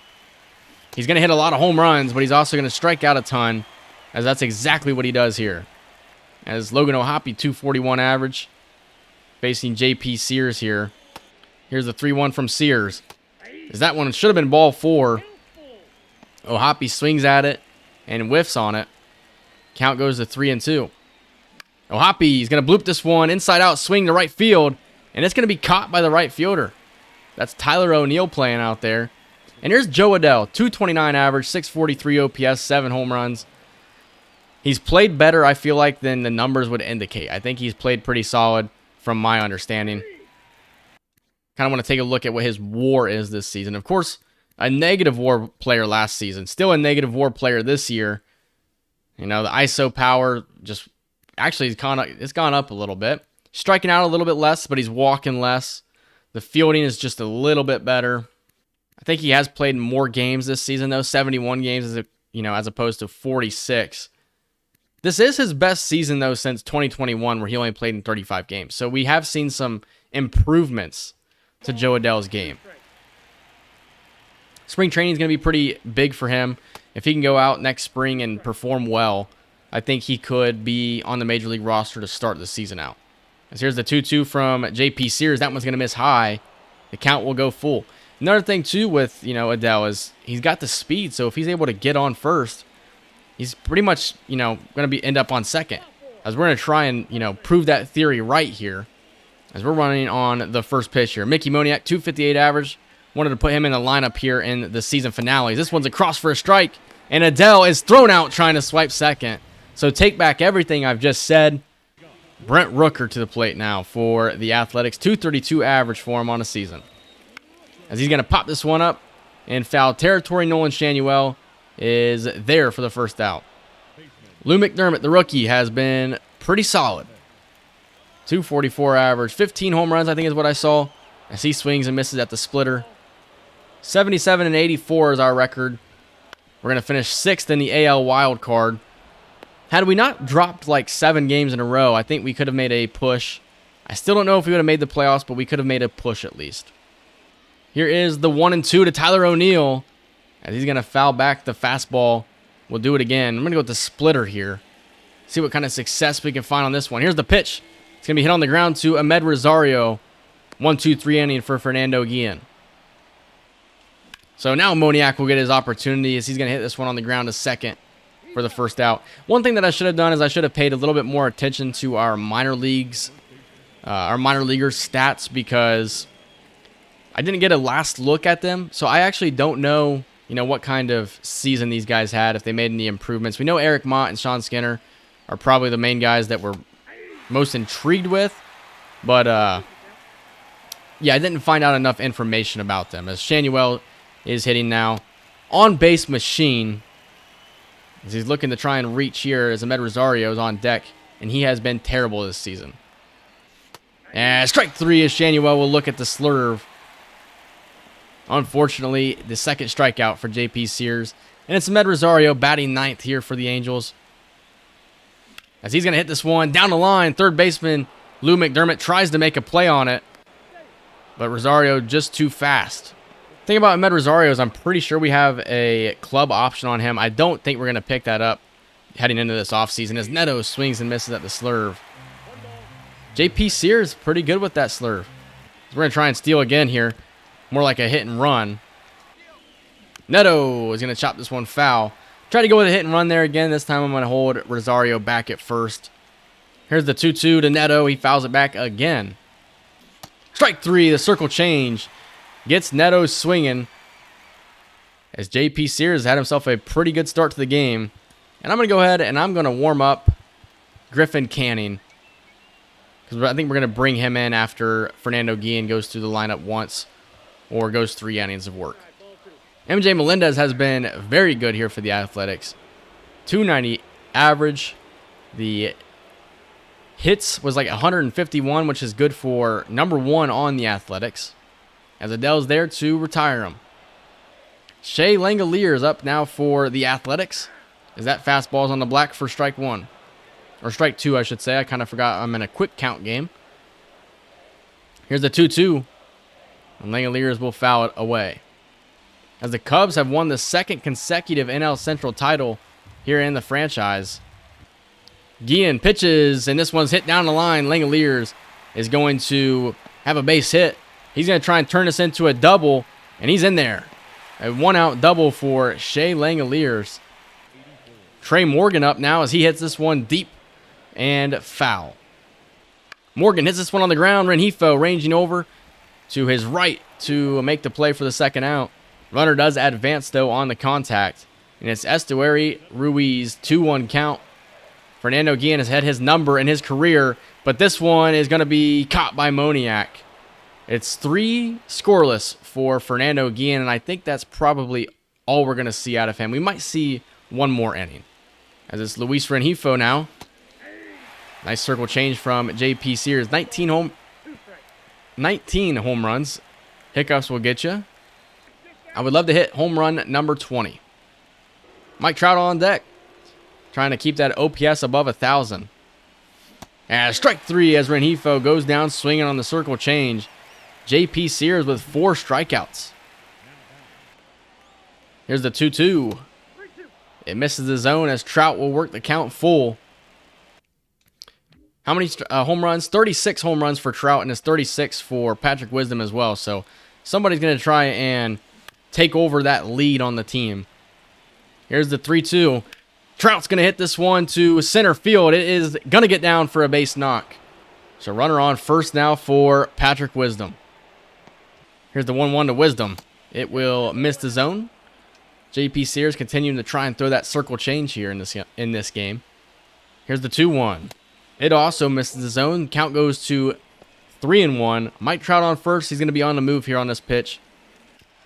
He's going to hit a lot of home runs, but he's also going to strike out a ton, as that's exactly what he does here. As Logan O'Hoppe, 241 average, facing J.P. Sears here. Here's the 3-1 from Sears. As that one should have been ball 4. O'Hoppe swings at it and whiffs on it. Count goes to 3-2. O'Hoppe, he's going to bloop this one inside out, swing to right field, and it's going to be caught by the right fielder. That's Tyler O'Neill playing out there. And here's Joe Adell, 229 average, 643 OPS, 7 home runs. He's played better, I feel like, than the numbers would indicate. I think he's played pretty solid from my understanding. Kind of want to take a look at what his WAR is this season. Of course, a negative WAR player last season. Still a negative WAR player this year. You know, the ISO power just actually it's gone up a little bit. Striking out a little bit less, but he's walking less. The fielding is just a little bit better. I think he has played more games this season, though. 71 games, as opposed to 46. This is his best season, though, since 2021, where he only played in 35 games. So we have seen some improvements to Joe Adell's game. Spring training is going to be pretty big for him. If he can go out next spring and perform well, I think he could be on the Major League roster to start the season out. As here's the 2-2 from J.P. Sears. That one's going to miss high. The count will go full. Another thing, too, with, Adell is he's got the speed, so if he's able to get on first, he's pretty much, going to end up on second. As we're going to try and, prove that theory right here. As we're running on the first pitch here. Mickey Moniak, 258 average. Wanted to put him in the lineup here in the season finale. This one's across for a strike, and Adell is thrown out trying to swipe second. So take back everything I've just said. Brent Rooker to the plate now for the Athletics. 232 average for him on the season. As he's going to pop this one up in foul territory. Nolan Shanuel is there for the first out. Lou McDermott, the rookie, has been pretty solid. 244 average. 15 home runs, I think is what I saw. As he swings and misses at the splitter. 77 and 84 is our record. We're going to finish 6th in the AL wild card. Had we not dropped like 7 games in a row, I think we could have made a push. I still don't know if we would have made the playoffs, but we could have made a push at least. Here is the 1-2 to Tyler O'Neill. As he's going to foul back the fastball. We'll do it again. I'm going to go with the splitter here. See what kind of success we can find on this one. Here's the pitch. It's going to be hit on the ground to Ahmed Rosario. 1-2-3 inning for Fernando Guillen. So now Moniak will get his opportunity as he's going to hit this one on the ground to second for the first out. One thing that I should have done is I should have paid a little bit more attention to our minor leaguers stats, because I didn't get a last look at them, so I actually don't know, what kind of season these guys had, if they made any improvements. We know Eric Mott and Sean Skinner are probably the main guys that we're most intrigued with, but yeah, I didn't find out enough information about them. As Shanuel is hitting now, on base machine, as he's looking to try and reach here, as Ahmed Rosario is on deck, and he has been terrible this season. And strike 3 as Shanuel will look at the slurve. Unfortunately, the second strikeout for J.P. Sears. And it's Ahmed Rosario batting 9th here for the Angels. As he's going to hit this one down the line, third baseman Lou McDermott tries to make a play on it. But Rosario just too fast. The thing about Ahmed Rosario is I'm pretty sure we have a club option on him. I don't think we're going to pick that up heading into this offseason as Neto swings and misses at the slurve. J.P. Sears pretty good with that slurve. We're going to try and steal again here. More like a hit and run. Neto is going to chop this one foul. Try to go with a hit and run there again. This time I'm going to hold Rosario back at first. Here's the 2-2 to Neto. He fouls it back again. Strike 3, the circle change. Gets Neto swinging. As J.P. Sears had himself a pretty good start to the game. And I'm going to go ahead and I'm going to warm up Griffin Canning. Because I think we're going to bring him in after Fernando Guillen goes through the lineup once. Or goes 3 innings of work. MJ Melendez has been very good here for the Athletics. 290 average. The hits was like 151, which is good for number 1 on the Athletics. As Adele's there to retire him. Shea Langolier is up now for the Athletics. As that fastball's on the black for strike 1. Or strike 2, I should say. I kind of forgot I'm in a quick count game. Here's the 2-2. And Langoliers will foul it away. As the Cubs have won the 2nd consecutive NL Central title here in the franchise. Guillen pitches, and this one's hit down the line. Langoliers is going to have a base hit. He's going to try and turn this into a double, and he's in there. A 1-out double for Shea Langoliers. Trey Morgan up now as he hits this one deep and foul. Morgan hits this one on the ground. Rengifo ranging over to his right to make the play for the 2nd out. Runner does advance, though, on the contact. And it's Estuary Ruiz, 2-1 count. Fernando Guillen has had his number in his career, but this one is going to be caught by Moniak. It's 3 scoreless for Fernando Guillen, and I think that's probably all we're going to see out of him. We might see one more inning. As it's Luis Rengifo now. Nice circle change from J.P. Sears. 19 home runs. Hiccups will get you. I would love to hit home run number 20. Mike Trout on deck. Trying to keep that OPS above 1,000. And strike 3 as Rengifo goes down swinging on the circle change. J.P. Sears with 4 strikeouts. Here's the 2-2. It misses the zone as Trout will work the count full. How many home runs? 36 home runs for Trout, and it's 36 for Patrick Wisdom as well. So somebody's going to try and take over that lead on the team. Here's the 3-2. Trout's going to hit this one to center field. It is going to get down for a base knock. So runner on first now for Patrick Wisdom. Here's the 1-1 to Wisdom. It will miss the zone. J.P. Sears continuing to try and throw that circle change here in this game. Here's the 2-1. It also misses the zone. Count goes to 3-1. Mike Trout on first. He's going to be on the move here on this pitch.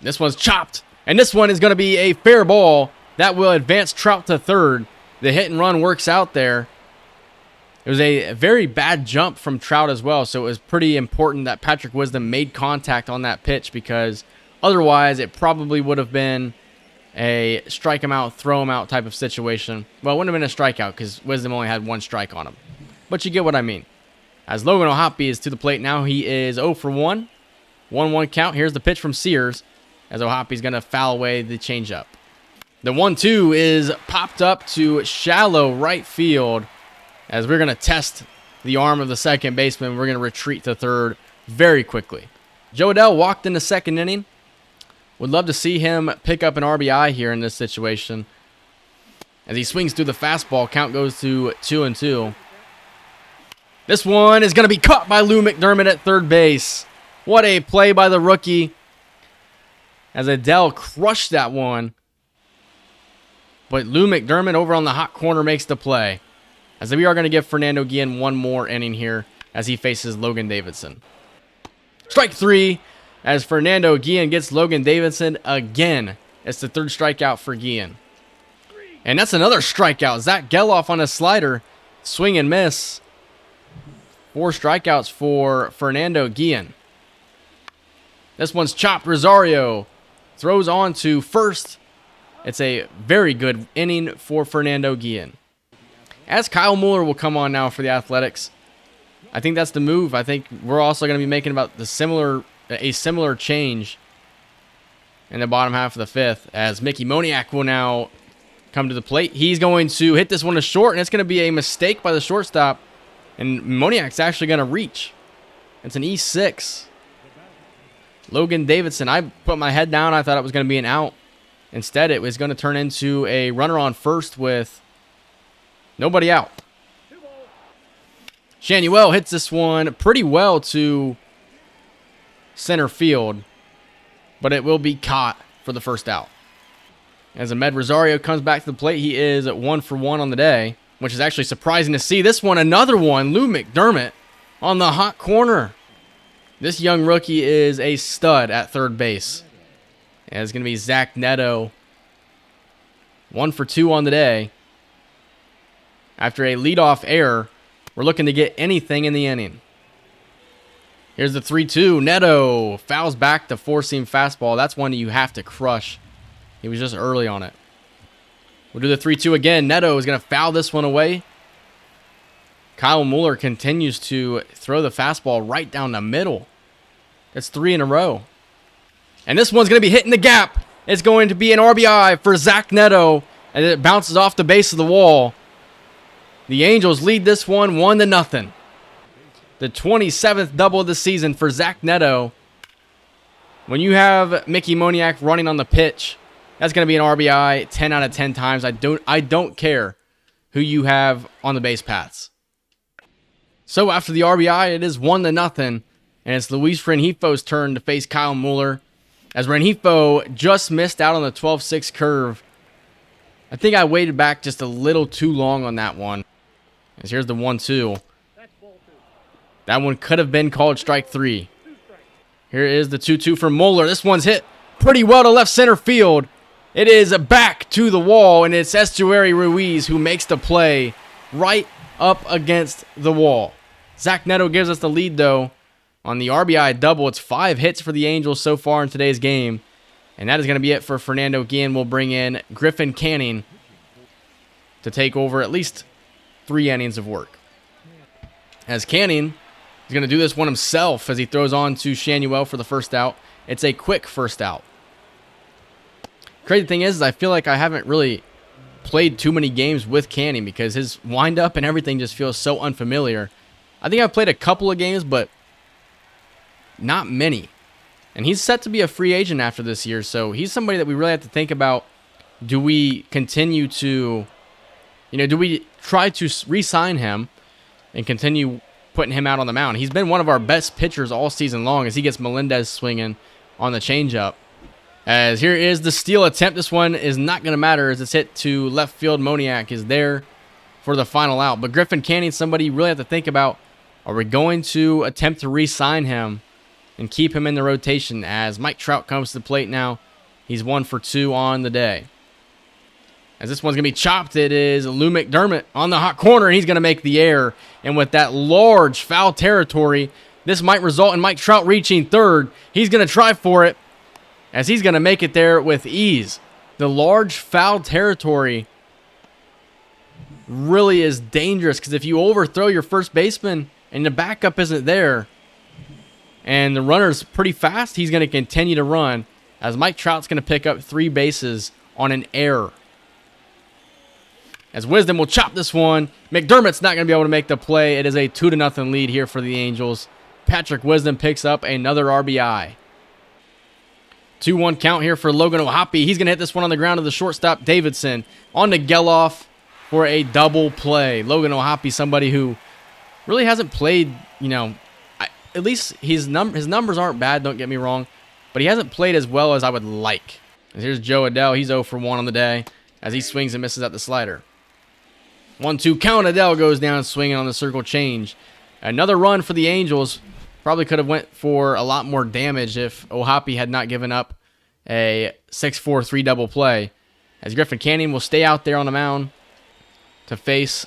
This one's chopped. And this one is going to be a fair ball. That will advance Trout to third. The hit and run works out there. It was a very bad jump from Trout as well. So it was pretty important that Patrick Wisdom made contact on that pitch, because otherwise it probably would have been a strike him out, throw him out type of situation. Well, it wouldn't have been a strikeout because Wisdom only had 1 strike on him. But you get what I mean. As Logan O'Hoppe is to the plate now, he is 0 for 1. 1-1 count. Here's the pitch from Sears as O'Hoppe's going to foul away the changeup. The 1-2 is popped up to shallow right field as we're going to test the arm of the second baseman. We're going to retreat to third very quickly. Joe Adele walked in the 2nd inning. Would love to see him pick up an RBI here in this situation. As he swings through the fastball, count goes to 2-2. This one is going to be caught by Lou McDermott at third base. What a play by the rookie. as Adele crushed that one. But Lou McDermott over on the hot corner makes the play. As we are going to give Fernando Guillen one more inning here as he faces Logan Davidson. Strike 3 as Fernando Guillen gets Logan Davidson again. It's the third strikeout for Guillen. And that's another strikeout. Zach Geloff on a slider. Swing and miss. 4 strikeouts for Fernando Guillen. This one's chopped. Rosario throws on to first. It's a very good inning for Fernando Guillen. As Kyle Muller will come on now for the Athletics. I think that's the move. I think we're also going to be making about a similar change in the bottom half of the fifth as Mickey Moniak will now come to the plate. He's going to hit this one to short, and it's going to be a mistake by the shortstop. And Moniak's actually going to reach. It's an E6. Logan Davidson, I put my head down. I thought it was going to be an out. Instead, it was going to turn into a runner on first with nobody out. Shanuel hits this one pretty well to center field, but it will be caught for the first out. As Ahmed Rosario comes back to the plate, he is at 1 for 1 on the day, which is actually surprising to see. This one, another one, Lou McDermott on the hot corner. This young rookie is a stud at third base. And it's going to be Zach Neto, 1 for 2 on the day. After a leadoff error, we're looking to get anything in the inning. Here's the 3-2. Neto fouls back the four-seam fastball. That's one that you have to crush. He was just early on it. We'll do the 3-2 again. Neto is going to foul this one away. Kyle Muller continues to throw the fastball right down the middle. That's 3 in a row. And this one's going to be hitting the gap. It's going to be an RBI for Zach Neto. And it bounces off the base of the wall. The Angels lead this one 1-0. The 27th double of the season for Zach Neto. When you have Mickey Moniak running on the pitch, that's going to be an RBI 10 out of 10 times. I don't care who you have on the base paths. So after the RBI, it is 1-0. And it's Luis Rengifo's turn to face Kyle Muller. As Rengifo just missed out on the 12-6 curve. I think I waited back just a little too long on that one. As here's the 1-2. That one could have been called strike 3. Here is the 2-2 for Muller. This one's hit pretty well to left center field. It is back to the wall, and it's Estuary Ruiz who makes the play right up against the wall. Zach Neto gives us the lead, though, on the RBI double. It's 5 hits for the Angels so far in today's game, and that is going to be it for Fernando Guillen. We'll bring in Griffin Canning to take over at least 3 innings of work. As Canning is going to do this one himself as he throws on to Shanuel for the first out. It's a quick first out. Crazy thing is I feel like I haven't really played too many games with Canning because his windup and everything just feels so unfamiliar. I think I've played a couple of games, but not many. And he's set to be a free agent after this year, so he's somebody that we really have to think about. Do we continue to, do we try to re-sign him and continue putting him out on the mound? He's been one of our best pitchers all season long as he gets Melendez swinging on the changeup. As here is the steal attempt. This one is not going to matter as it's hit to left field. Moniak is there for the final out. But Griffin Canning, somebody you really have to think about. Are we going to attempt to re-sign him and keep him in the rotation as Mike Trout comes to the plate now? He's 1 for 2 on the day. As this one's going to be chopped, it is Lou McDermott on the hot corner, and he's going to make the error. And with that large foul territory, this might result in Mike Trout reaching third. He's going to try for it as he's going to make it there with ease. The large foul territory really is dangerous because if you overthrow your first baseman and the backup isn't there and the runner's pretty fast, he's going to continue to run as Mike Trout's going to pick up 3 bases on an error. As Wisdom will chop this one. McDermott's not going to be able to make the play. It is a 2-0 lead here for the Angels. Patrick Wisdom picks up another RBI. 2-1 count here for Logan O'Hoppe. He's going to hit this one on the ground to the shortstop, Davidson. On to Geloff for a double play. Logan O'Hoppe, somebody who really hasn't played, at least his numbers aren't bad, don't get me wrong. but he hasn't played as well as I would like. And here's Joe Adell. He's 0 for 1 on the day as he swings and misses at the slider. 1-2 count. Adell goes down swinging on the circle change. Another run for the Angels. Probably could have went for a lot more damage if Ohapi had not given up a 6-4-3 double play. As Griffin Canning will stay out there on the mound to face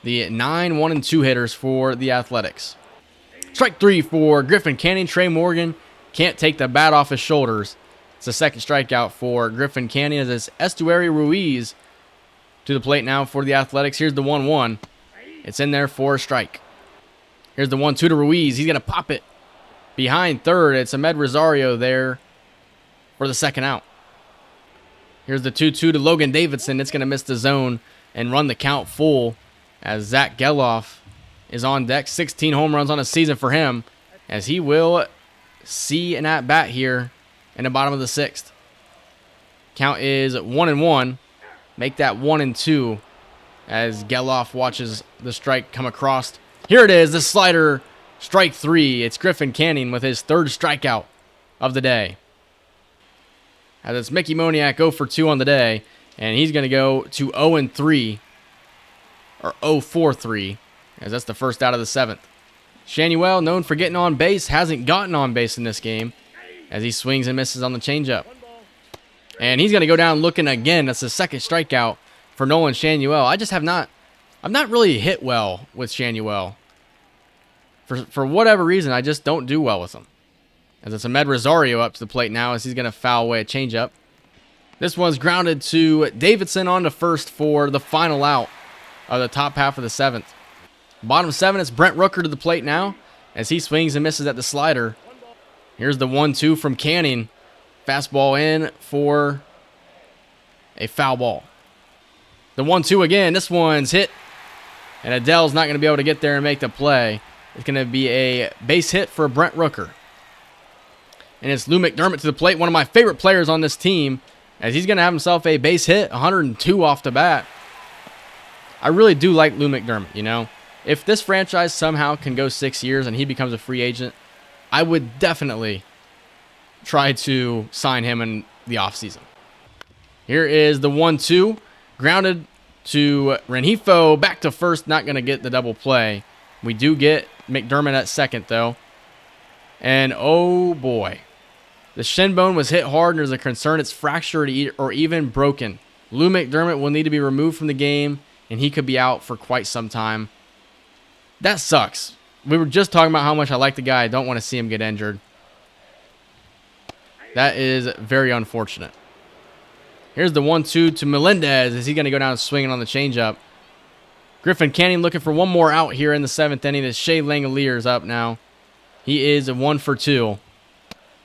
the 9-1-2 hitters for the Athletics. Strike 3 for Griffin Canning. Trey Morgan can't take the bat off his shoulders. It's the second strikeout for Griffin Canning as it's Estuary Ruiz to the plate now for the Athletics. Here's the 1-1. It's in there for a strike. Here's the 1-2 to Ruiz. He's going to pop it behind third. It's Ahmed Rosario there for the second out. Here's the 2-2 to Logan Davidson. It's going to miss the zone and run the count full as Zach Geloff is on deck. 16 home runs on a season for him as he will see an at-bat here in the bottom of the sixth. Count is 1-1. Make that 1-2 as Geloff watches the strike come across. Here it is, the slider, strike 3. It's Griffin Canning with his third strikeout of the day. As it's Mickey Moniak 0 for 2 on the day, and he's going to go to 0-3, or 0-4-3, as that's the first out of the seventh. Shanuel, known for getting on base, hasn't gotten on base in this game as he swings and misses on the changeup. And he's going to go down looking again. That's the second strikeout for Nolan Shanuel. I've not really hit well with Shanuel. For whatever reason, I just don't do well with him. As it's Ahmed Rosario up to the plate now as he's going to foul away a changeup. This one's grounded to Davidson on to first for the final out of the top half of the seventh. Bottom seven, it's Brent Rooker to the plate now as he swings and misses at the slider. Here's the 1-2 from Canning. Fastball in for a foul ball. The 1-2 again. This one's hit. And Adell's not going to be able to get there and make the play. It's going to be a base hit for Brent Rooker. And it's Lou McDermott to the plate, one of my favorite players on this team, as he's going to have himself a base hit, 102 off the bat. I really do like Lou McDermott, you know. If this franchise somehow can go 6 years and he becomes a free agent, I would definitely try to sign him in the offseason. Here is the 1-2. Grounded to Rengifo. Back to first. Not going to get the double play. We do get McDermott at second, though. And, oh, boy. The shin bone was hit hard, and there's a concern it's fractured or even broken. Lou McDermott will need to be removed from the game, and he could be out for quite some time. That sucks. We were just talking about how much I like the guy. I don't want to see him get injured. That is very unfortunate. Here's the 1-2 to Melendez as he's going to go down swinging on the changeup. Griffin Canning looking for one more out here in the seventh inning. As Shea Langoliers up now. He is 1 for 2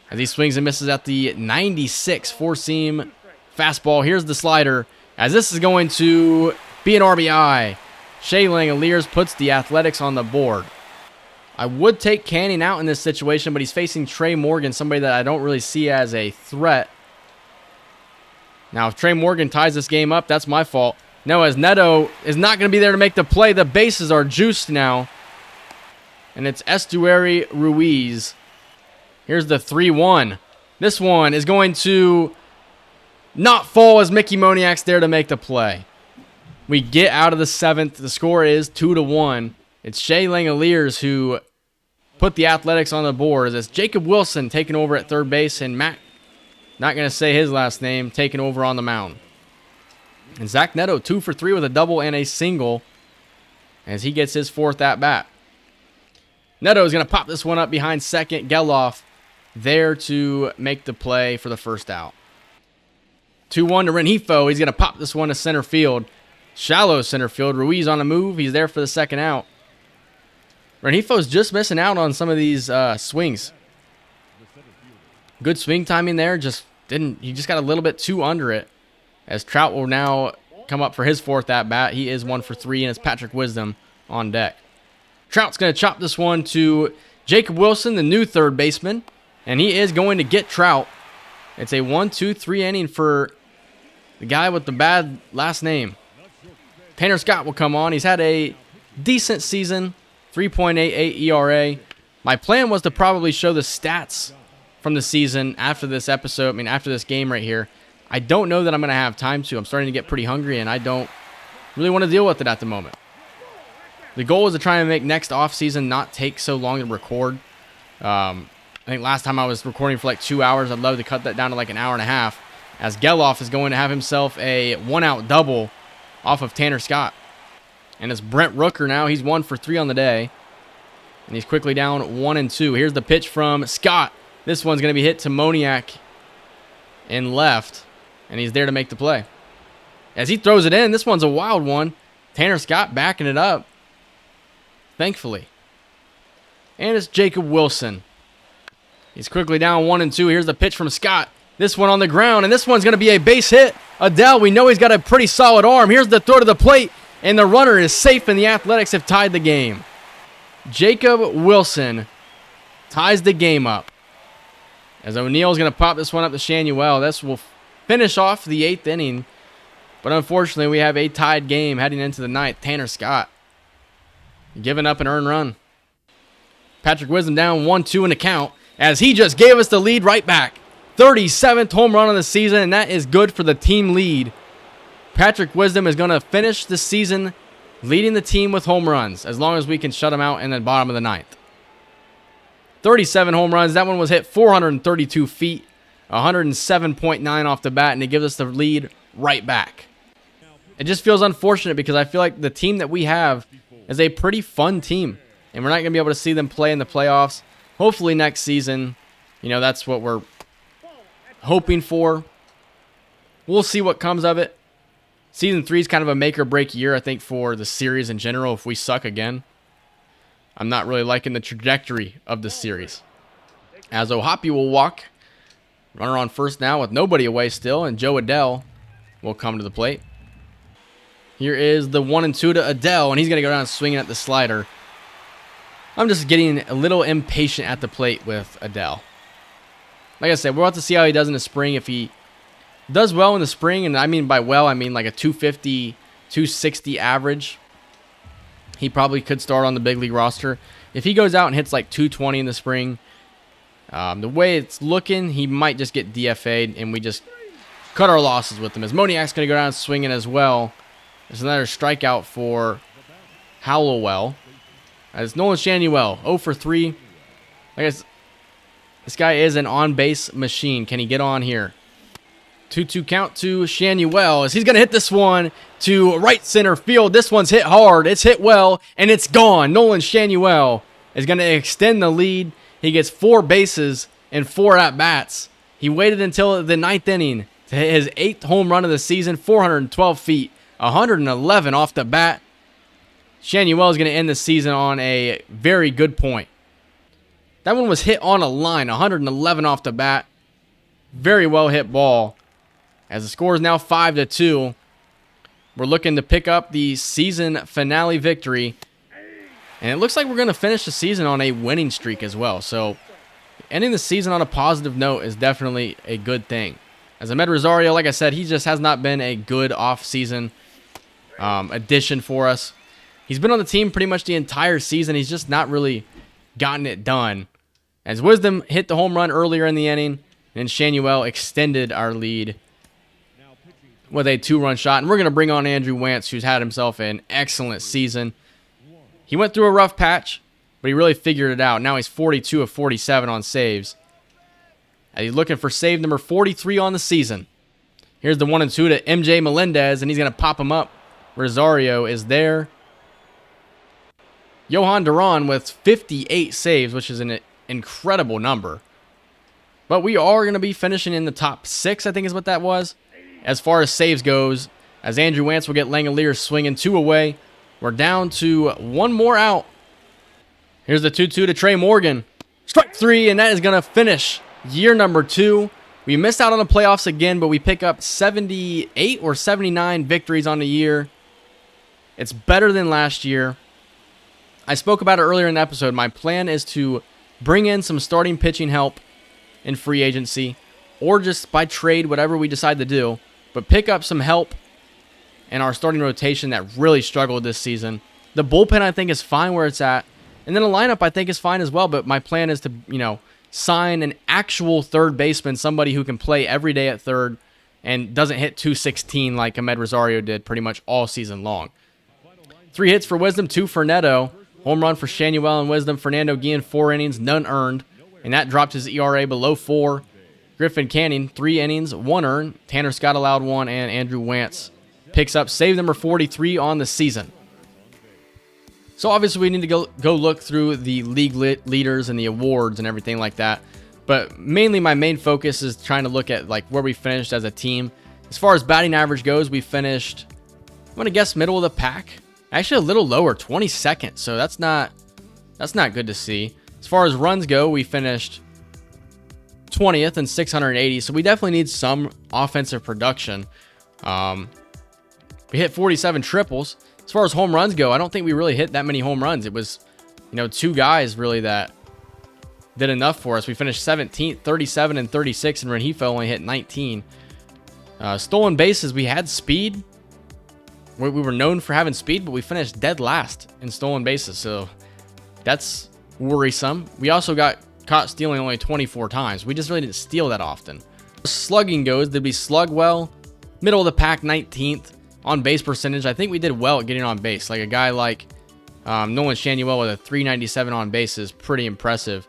as he swings and misses at the 96 four-seam fastball. Here's the slider as this is going to be an RBI. Shea Langoliers puts the Athletics on the board. I would take Canning out in this situation, but he's facing Trey Morgan, somebody that I don't really see as a threat. Now, if Trey Morgan ties this game up, that's my fault. No, as Neto is not going to be there to make the play. The bases are juiced now. And it's Estuary Ruiz. Here's the 3-1. This one is going to not fall as Mickey Moniak's there to make the play. We get out of the seventh. The score is 2-1. It's Shea Langoliers who put the Athletics on the board. It's Jacob Wilson taking over at third base, and Matt, not going to say his last name, taking over on the mound. And Zach Neto 2 for 3 with a double and a single as he gets his fourth at-bat. Neto is going to pop this one up behind second. Geloff there to make the play for the first out. 2-1 to Rengifo. He's going to pop this one to center field. Shallow center field. Ruiz on the move. He's there for the second out. Renifo's just missing out on some of these swings. Good swing timing there. He just got a little bit too under it. As Trout will now come up for his fourth at-bat. He is 1 for 3, and it's Patrick Wisdom on deck. Trout's going to chop this one to Jacob Wilson, the new third baseman, and he is going to get Trout. It's a 1-2-3 inning for the guy with the bad last name. Tanner Scott will come on. He's had a decent season, 3.88 ERA. My plan was to probably show the stats from the season after this episode. I mean, after this game right here. I don't know that I'm going to have time to. I'm starting to get pretty hungry, and I don't really want to deal with it at the moment. The goal is to try and make next offseason not take so long to record. I think last time I was recording for like 2 hours. I'd love to cut that down to like an hour and a half, as Geloff is going to have himself a 1-out double off of Tanner Scott. And it's Brent Rooker now. He's 1 for 3 on the day. And he's quickly down 1-2. Here's the pitch from Scott. This one's going to be hit to Moniak in left. And he's there to make the play. As he throws it in, this one's a wild one. Tanner Scott backing it up. Thankfully. And it's Jacob Wilson. He's quickly down 1-2. Here's the pitch from Scott. This one on the ground, and this one's going to be a base hit. Adele, we know he's got a pretty solid arm. Here's the throw to the plate, and the runner is safe, and the Athletics have tied the game. Jacob Wilson ties the game up. As O'Neill's going to pop this one up to Shanuel. This will finish off the 8th inning. But unfortunately, we have a tied game heading into the 9th. Tanner Scott giving up an earned run. Patrick Wisdom down 1-2 in the count, as he just gave us the lead right back. 37th home run of the season, and that is good for the team lead. Patrick Wisdom is going to finish the season leading the team with home runs, as long as we can shut him out in the bottom of the 9th. 37 home runs. That one was hit 432 feet, 107.9 off the bat, and it gives us the lead right back. It just feels unfortunate because I feel like the team that we have is a pretty fun team, and we're not going to be able to see them play in the playoffs. Hopefully next season, that's what we're hoping for. We'll see what comes of it. Season 3 is kind of a make or break year, I think, for the series in general. If we suck again, I'm not really liking the trajectory of the series. As O'Hoppe will walk. Runner on first now with nobody away still, and Joe Adele will come to the plate. Here is the 1-2 to Adele, and he's going to go down swinging at the slider. I'm just getting a little impatient at the plate with Adele. Like I said, we'll have to see how he does in the spring. If he does well in the spring, and I mean by well, I mean like a 250, 260 average, he probably could start on the big league roster. If he goes out and hits like 220 in the spring, the way it's looking, he might just get DFA'd, and we just cut our losses with him. As Moniak's going to go down swinging as well. There's another strikeout for Hallowell. As Nolan Shanuel, 0 for 3. I guess this guy is an on-base machine. Can he get on here? 2-2 count to Shanuel as he's going to hit this one to right center field. This one's hit hard. It's hit well, and it's gone. Nolan Shanuel is going to extend the lead. He gets 4 bases and 4 at-bats. He waited until the 9th inning to hit his 8th home run of the season, 412 feet, 111 off the bat. Shanuel is going to end the season on a very good point. That one was hit on a line, 111 off the bat. Very well hit ball. As the score is now 5-2, we're looking to pick up the season finale victory. And it looks like we're going to finish the season on a winning streak as well. So ending the season on a positive note is definitely a good thing. As Amed Rosario, like I said, he just has not been a good off-season addition for us. He's been on the team pretty much the entire season. He's just not really gotten it done. As Wisdom hit the home run earlier in the inning, and Shanuel extended our lead with a 2-run shot. And we're going to bring on Andrew Wantz, who's had himself an excellent season. He went through a rough patch, but he really figured it out. Now he's 42 of 47 on saves. And he's looking for save number 43 on the season. Here's the 1-2 to MJ Melendez, and he's going to pop him up. Rosario is there. Johan Duran with 58 saves, which is an incredible number. But we are going to be finishing in the top 6, I think is what that was, as far as saves goes. As Andrew Wantz will get Langoliers swinging 2 away. We're down to 1 more out. Here's the 2-2 to Trey Morgan. Strike 3, and that is going to finish year number 2. We missed out on the playoffs again, but we pick up 78 or 79 victories on the year. It's better than last year. I spoke about it earlier in the episode. My plan is to bring in some starting pitching help in free agency or just by trade, whatever we decide to do, but pick up some help in our starting rotation that really struggled this season. The bullpen, I think, is fine where it's at. And then the lineup, I think, is fine as well, but my plan is to, sign an actual third baseman, somebody who can play every day at third and doesn't hit 216 like Amed Rosario did pretty much all season long. 3 hits for Wisdom, 2 for Neto. Home run for Shanuel and Wisdom. Fernando Guillen, 4 innings, none earned. And that dropped his ERA below 4. Griffin Canning, 3 innings, 1 earned. Tanner Scott allowed 1, and Andrew Wantz picks up save number 43 on the season. So obviously we need to go look through the league leaders and the awards and everything like that. But mainly my main focus is trying to look at like where we finished as a team. As far as batting average goes, we finished, I'm going to guess, middle of the pack. Actually a little lower, 22nd. So that's not good to see. As far as runs go, we finished 20th and 680. So we definitely need some offensive production. We hit 47 triples. As far as home runs go, I don't think we really hit that many home runs. It was, 2 guys really that did enough for us. We finished 17th, 37 and 36, and Rengifo only hit 19. Stolen bases, we had speed. We were known for having speed, but we finished dead last in stolen bases, so that's worrisome. We also got caught stealing only 24 times. We just really didn't steal that often. As slugging goes, did we slug well? Middle of the pack, 19th. On base percentage, I think we did well at getting on base. Like a guy like Nolan Shanuel with a 397 on base is pretty impressive.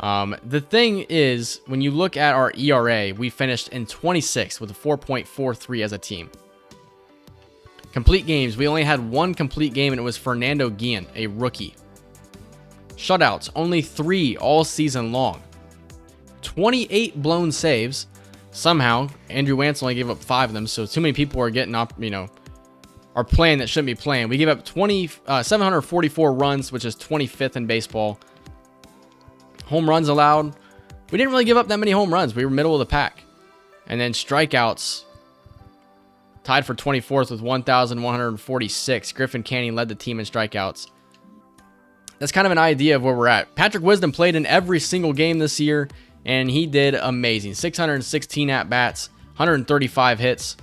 The thing is, when you look at our ERA, we finished in 26th with a 4.43 as a team. Complete games, we only had 1 complete game, and it was Fernando Guillen, a rookie. Shutouts, only 3 all season long. 28 blown saves. Somehow, Andrew Wantz only gave up 5 of them, so too many people are getting up, are playing that shouldn't be playing. We gave up 744 runs, which is 25th in baseball. Home runs allowed. We didn't really give up that many home runs. We were middle of the pack. And then strikeouts, tied for 24th with 1,146. Griffin Canning led the team in strikeouts. That's kind of an idea of where we're at. Patrick Wisdom played in every single game this year, and he did amazing. 616 at-bats, 135 hits,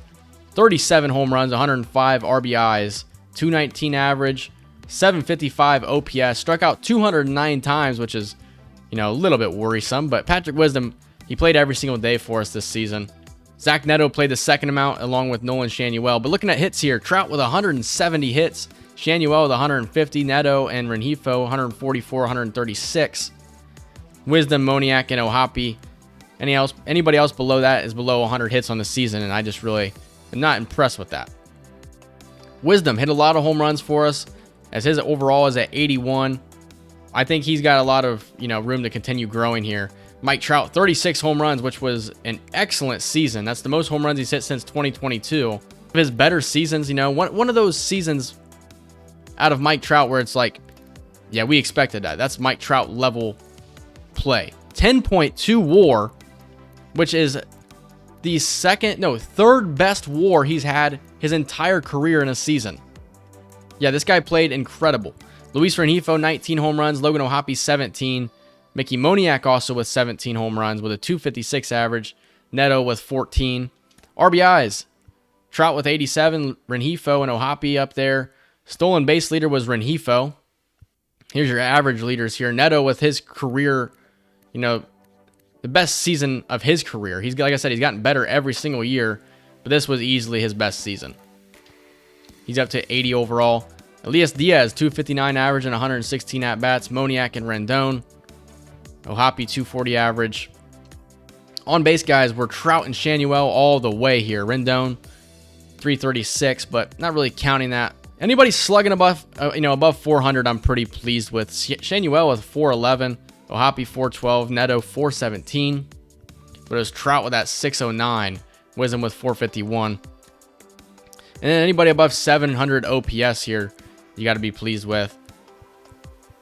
37 home runs, 105 RBIs, 219 average, 755 OPS, struck out 209 times, which is, a little bit worrisome. But Patrick Wisdom, he played every single day for us this season. Zach Neto played the second amount along with Nolan Shanuel. But looking at hits here, Trout with 170 hits, Shanuel with 150, Neto and Rengifo 144, 136. Wisdom, Moniak, and Ohapi. Anybody else below that is below 100 hits on the season, and I just really am not impressed with that. Wisdom hit a lot of home runs for us, as his overall is at 81. I think he's got a lot of room to continue growing here. Mike Trout, 36 home runs, which was an excellent season. That's the most home runs he's hit since 2022. One of his better seasons, one of those seasons out of Mike Trout where it's like, yeah, we expected that. That's Mike Trout level play. 10.2 WAR, which is the third best WAR he's had his entire career in a season. Yeah, this guy played incredible. Luis Rengifo, 19 home runs. Logan Ohapi, 17. Mickey Moniak also with 17 home runs with a 256 average. Neto with 14. RBIs, Trout with 87. Rengifo and Ohapi up there. Stolen base leader was Rengifo. Here's your average leaders here. Neto with his career, the best season of his career. He's, like I said, he's gotten better every single year, but this was easily his best season. He's up to 80 overall. Elias Diaz, 259 average and 116 at-bats. Moniak and Rendon. Ohapi, 240 average. On-base guys were Trout and Shanuel all the way here. Rendon, 336, but not really counting that. Anybody slugging above 400, I'm pretty pleased with. Shanuel with 411. Ohapi 412, Neto 417. But it was Trout with that 609, Wisdom with 451. And then anybody above 700 OPS here, you got to be pleased with.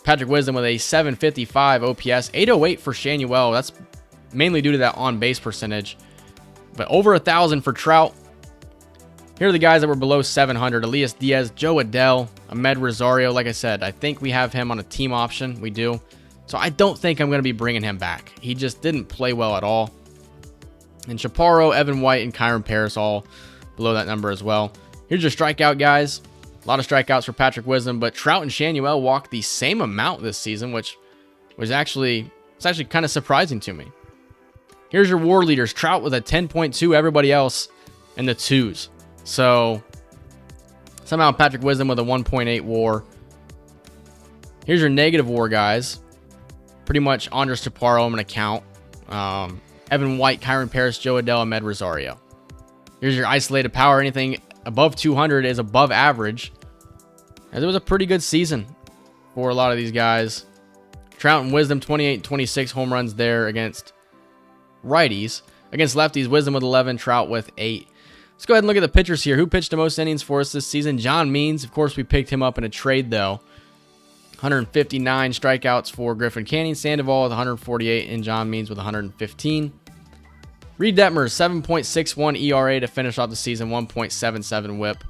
Patrick Wisdom with a 755 OPS, 808 for Shanuel. That's mainly due to that on-base percentage. But over 1,000 for Trout. Here are the guys that were below 700. Elias Diaz, Joe Adell, Amed Rosario. Like I said, I think we have him on a team option. We do. So I don't think I'm going to be bringing him back. He just didn't play well at all. And Chaparro, Evan White, and Kyron Paris all below that number as well. Here's your strikeout guys. A lot of strikeouts for Patrick Wisdom, but Trout and Shanuel walked the same amount this season, which was actually It's actually kind of surprising to me. Here's your WAR leaders. Trout with a 10.2, everybody else in the 2s. So somehow Patrick Wisdom with a 1.8 WAR. Here's your negative WAR guys. Pretty much Andres Chaparro, I'm going to count. Evan White, Kyron Paris, Joe Adell, Ahmed Rosario. Here's your isolated power. Anything above 200 is above average. As it was a pretty good season for a lot of these guys. Trout and Wisdom, 28 26 home runs there against righties. Against lefties, Wisdom with 11, Trout with 8. Let's go ahead and look at the pitchers here. Who pitched the most innings for us this season? John Means. Of course, we picked him up in a trade, though. 159 strikeouts for Griffin Canning. Sandoval with 148 and John Means with 115. Reed Detmers, 7.61 ERA to finish off the season, 1.77 whip.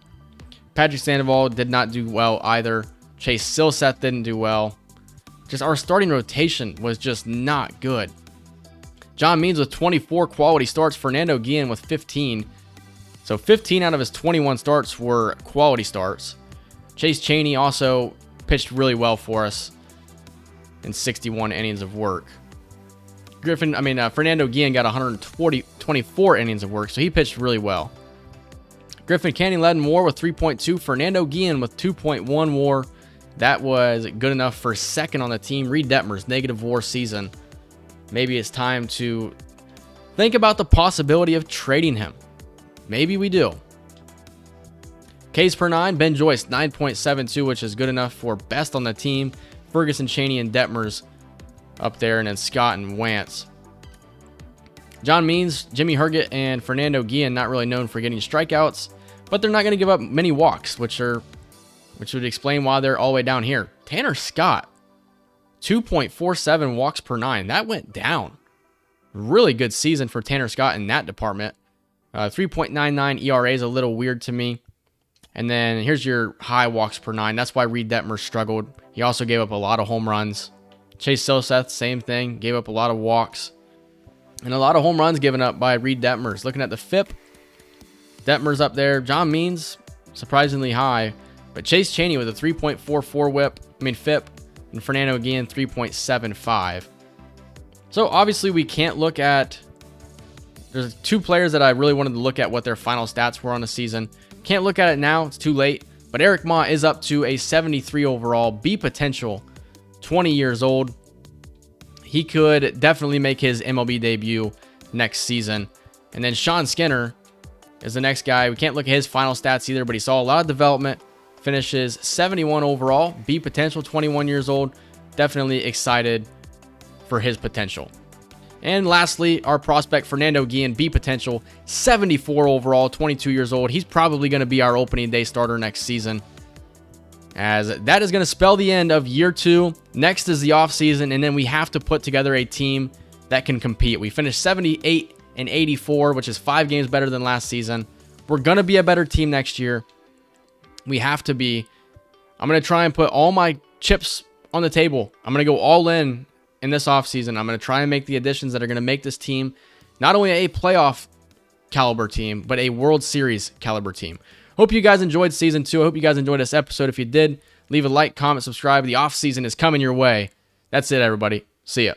Patrick Sandoval did not do well either. Chase Silseth didn't do well. Just our starting rotation was just not good. John Means with 24 quality starts. Fernando Guillen with 15. So 15 out of his 21 starts were quality starts. Chase Chaney also pitched really well for us in 61 innings of work. Fernando Guillen got 24 innings of work, so he pitched really well. Griffin Canning led in WAR with 3.2. Fernando Guillen with 2.1 WAR. That was good enough for second on the team. Reed Detmers, negative WAR season. Maybe it's time to think about the possibility of trading him. Maybe we do. Ks per 9, Ben Joyce, 9.72, which is good enough for best on the team. Ferguson, Chaney, and Detmers up there, and then Scott and Wantz. John Means, Jimmy Herget, and Fernando Guillen, not really known for getting strikeouts, but they're not going to give up many walks, which would explain why they're all the way down here. Tanner Scott, 2.47 walks per 9. That went down. Really good season for Tanner Scott in that department. 3.99 ERA is a little weird to me. And then here's your high walks per 9. That's why Reed Detmers struggled. He also gave up a lot of home runs. Chase Silseth, same thing. Gave up a lot of walks. And a lot of home runs given up by Reed Detmers. Looking at the FIP, Detmers up there. John Means, surprisingly high. But Chase Chaney with a 3.44 FIP. And Fernando Guillen, 3.75. So obviously we can't look at... There's two players that I really wanted to look at what their final stats were on the season. Can't look at it now. It's too late. But Eric Ma is up to a 73 overall. B potential. 20 years old. He could definitely make his MLB debut next season. And then Sean Skinner is the next guy. We can't look at his final stats either, but he saw a lot of development. Finishes 71 overall. B potential, 21 years old. Definitely excited for his potential. And lastly, our prospect Fernando Guillen, B potential, 74 overall, 22 years old. He's probably going to be our opening day starter next season, as that is going to spell the end of year 2. Next is the offseason, and then we have to put together a team that can compete. We finished 78 and 84, which is 5 games better than last season. We're going to be a better team next year. We have to be. I'm going to try and put all my chips on the table. I'm going to go all in this offseason. I'm going to try and make the additions that are going to make this team not only a playoff caliber team, but a World Series caliber team. Hope you guys enjoyed season 2. I hope you guys enjoyed this episode. If you did, leave a like, comment, subscribe. The offseason is coming your way. That's it, everybody. See ya.